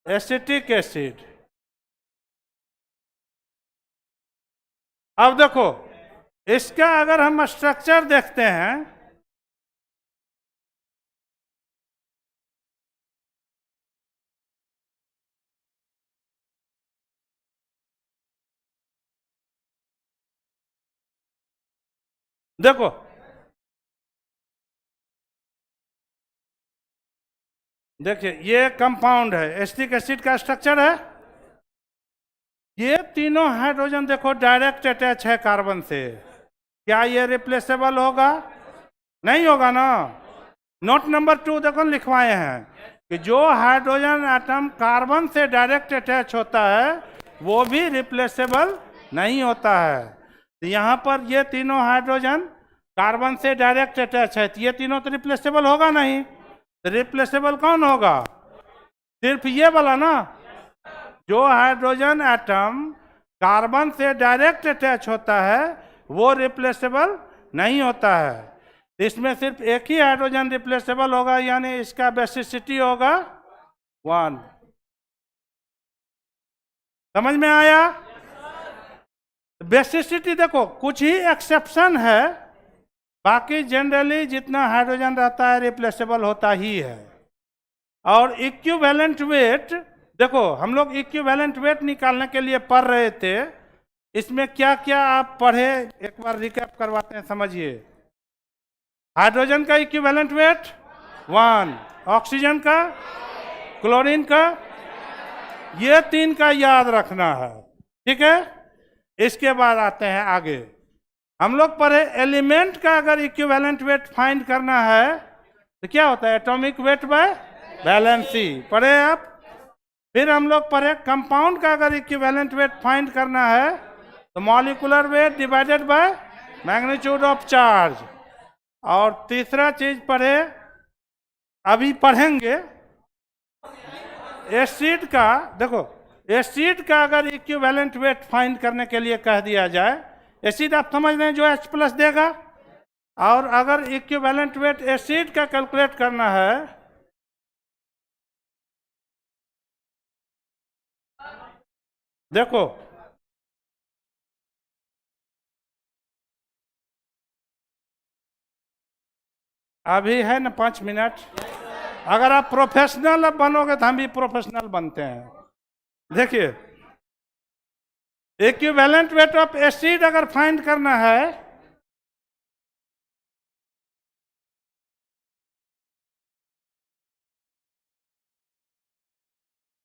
एसिटिक एसिड। अब देखो इसका अगर हम स्ट्रक्चर देखते हैं, देखो देखिए ये कंपाउंड है, एसिटिक एसिड का स्ट्रक्चर है। ये तीनों हाइड्रोजन देखो डायरेक्ट अटैच है कार्बन से, क्या ये रिप्लेसेबल होगा? नहीं होगा ना। नोट नंबर 2 देखो लिखवाए हैं कि जो हाइड्रोजन एटम कार्बन से डायरेक्ट अटैच होता है वो भी रिप्लेसेबल नहीं होता है। तो यहाँ पर ये तीनों हाइड्रोजन कार्बन से डायरेक्ट अटैच है, तो ये तीनों तो रिप्लेसेबल होगा नहीं। तो रिप्लेसेबल कौन होगा? सिर्फ ये वाला ना, जो हाइड्रोजन एटम कार्बन से डायरेक्ट अटैच होता है वो रिप्लेसेबल नहीं होता है। इसमें सिर्फ एक ही हाइड्रोजन रिप्लेसेबल होगा, यानी इसका बेसिसिटी होगा 1। समझ में आया? बेसिसिटी देखो कुछ ही एक्सेप्शन है, बाकी जनरली जितना हाइड्रोजन रहता है रिप्लेसेबल होता ही है। और इक्विवेलेंट वेट देखो हम लोग इक्विवेलेंट वेट निकालने के लिए पढ़ रहे थे, इसमें क्या क्या आप पढ़े एक बार रिकैप करवाते हैं, समझिए। हाइड्रोजन का इक्विवेलेंट वेट 1, ऑक्सीजन का, क्लोरीन का, ये 3 का याद रखना है, ठीक है। इसके बाद आते हैं आगे, हम लोग पढ़े एलिमेंट का अगर इक्विवेलेंट वेट फाइंड करना है तो क्या होता है, एटॉमिक वेट बाय वैलेंसी, पढ़े आप। फिर हम लोग पढ़े कंपाउंड का अगर इक्विवेलेंट वेट फाइंड करना है तो molecular weight divided by magnitude of charge. और तीसरा चीज पढ़े, अभी पढ़ेंगे एसिड का। देखो एसिड का अगर इक्विवेलेंट वेट फाइंड करने के लिए कह दिया जाए, एसिड आप समझ रहे हैं जो H+ देगा, और अगर इक्विवेलेंट वेट एसिड का कैलकुलेट करना है देखो अभी है ना 5 मिनट, अगर आप प्रोफेशनल बनोगे तो हम भी प्रोफेशनल बनते हैं। देखिए इक्विवेलेंट वेट ऑफ एसिड अगर फाइंड करना है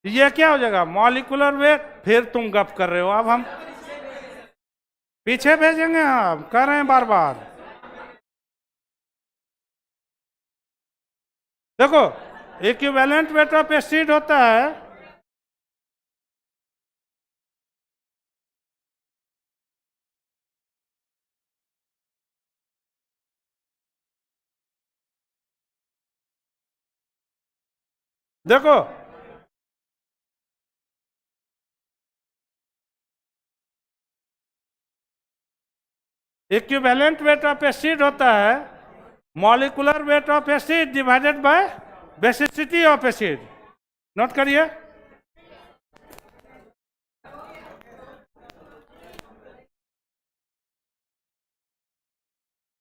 ये क्या हो जाएगा, मॉलिक्यूलर वेट। फिर तुम गप कर रहे हो, अब हम पीछे भेजेंगे, हम कर रहे हैं बार बार। देखो इक्विवेलेंट वेट ऑफ एसिड होता है देखो इक्विवेलेंट वेट ऑफ एसिड होता है molecular weight of acid divided by basicity of acid. Note करिए,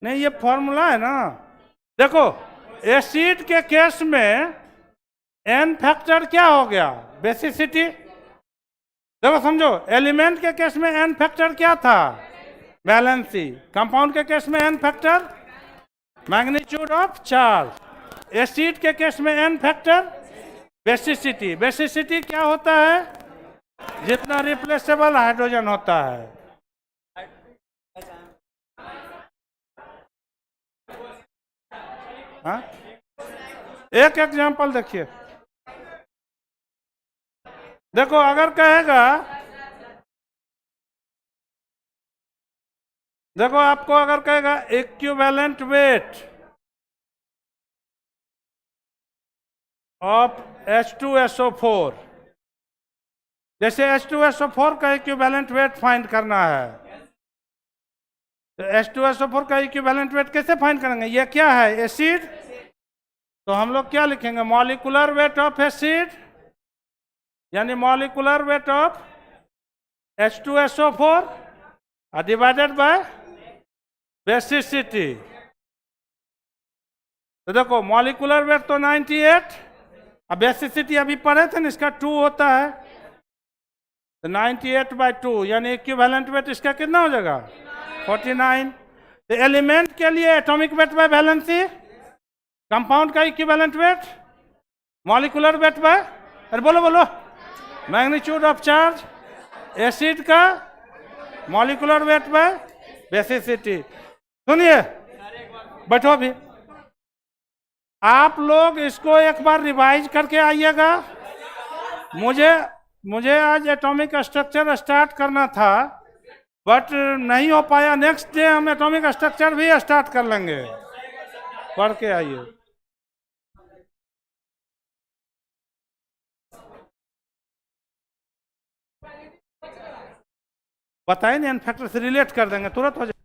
नहीं ये फॉर्मूला है ना। देखो एसिड के केस में n फैक्टर क्या हो गया, बेसिसिटी। देखो समझो, एलिमेंट के केस में n फैक्टर क्या था, वैलेंसी। कंपाउंड के केस में n factor magnitude of charge. Acid के केस में n फैक्टर बेसिसिटी। बेसिसिटी क्या होता है, जितना रिप्लेसेबल हाइड्रोजन होता है। हाँ? एक एग्जांपल देखिए, देखो अगर कहेगा, देखो आपको अगर कहेगा इक्विवेलेंट वेट ऑफ H2SO4, जैसे H2SO4 का इक्विवेलेंट वेट फाइंड करना है, तो H2SO4 का इक्विवेलेंट वेट कैसे फाइंड करेंगे, ये क्या है, एसिड। तो हम लोग क्या लिखेंगे, मॉलिक्यूलर वेट ऑफ एसिड, यानी molecular weight of H2SO4 divided by basicity. तो देखो मॉलिक्यूलर वेट तो 98, अब बेसिसिटी अभी पढ़े थे ना, इसका 2 होता है, तो 98/2 यानी इक्विवेलेंट वेट इसका कितना हो जाएगा, 49। तो एलिमेंट के लिए atomic weight by valency, compound का equivalent weight, molecular weight by, अरे बोलो बोलो, मैग्नीट्यूड ऑफ चार्ज। एसिड का मॉलिक्यूलर वेट बाय बेसिसिटी। सुनिए, बैठो भी, आप लोग इसको एक बार रिवाइज करके आइएगा। मुझे आज एटॉमिक स्ट्रक्चर स्टार्ट करना था बट नहीं हो पाया। नेक्स्ट डे हम एटॉमिक स्ट्रक्चर भी स्टार्ट कर लेंगे, पढ़ के आइए। बताइए ना, फैक्टर से रिलेट कर देंगे, तुरंत हो जाए।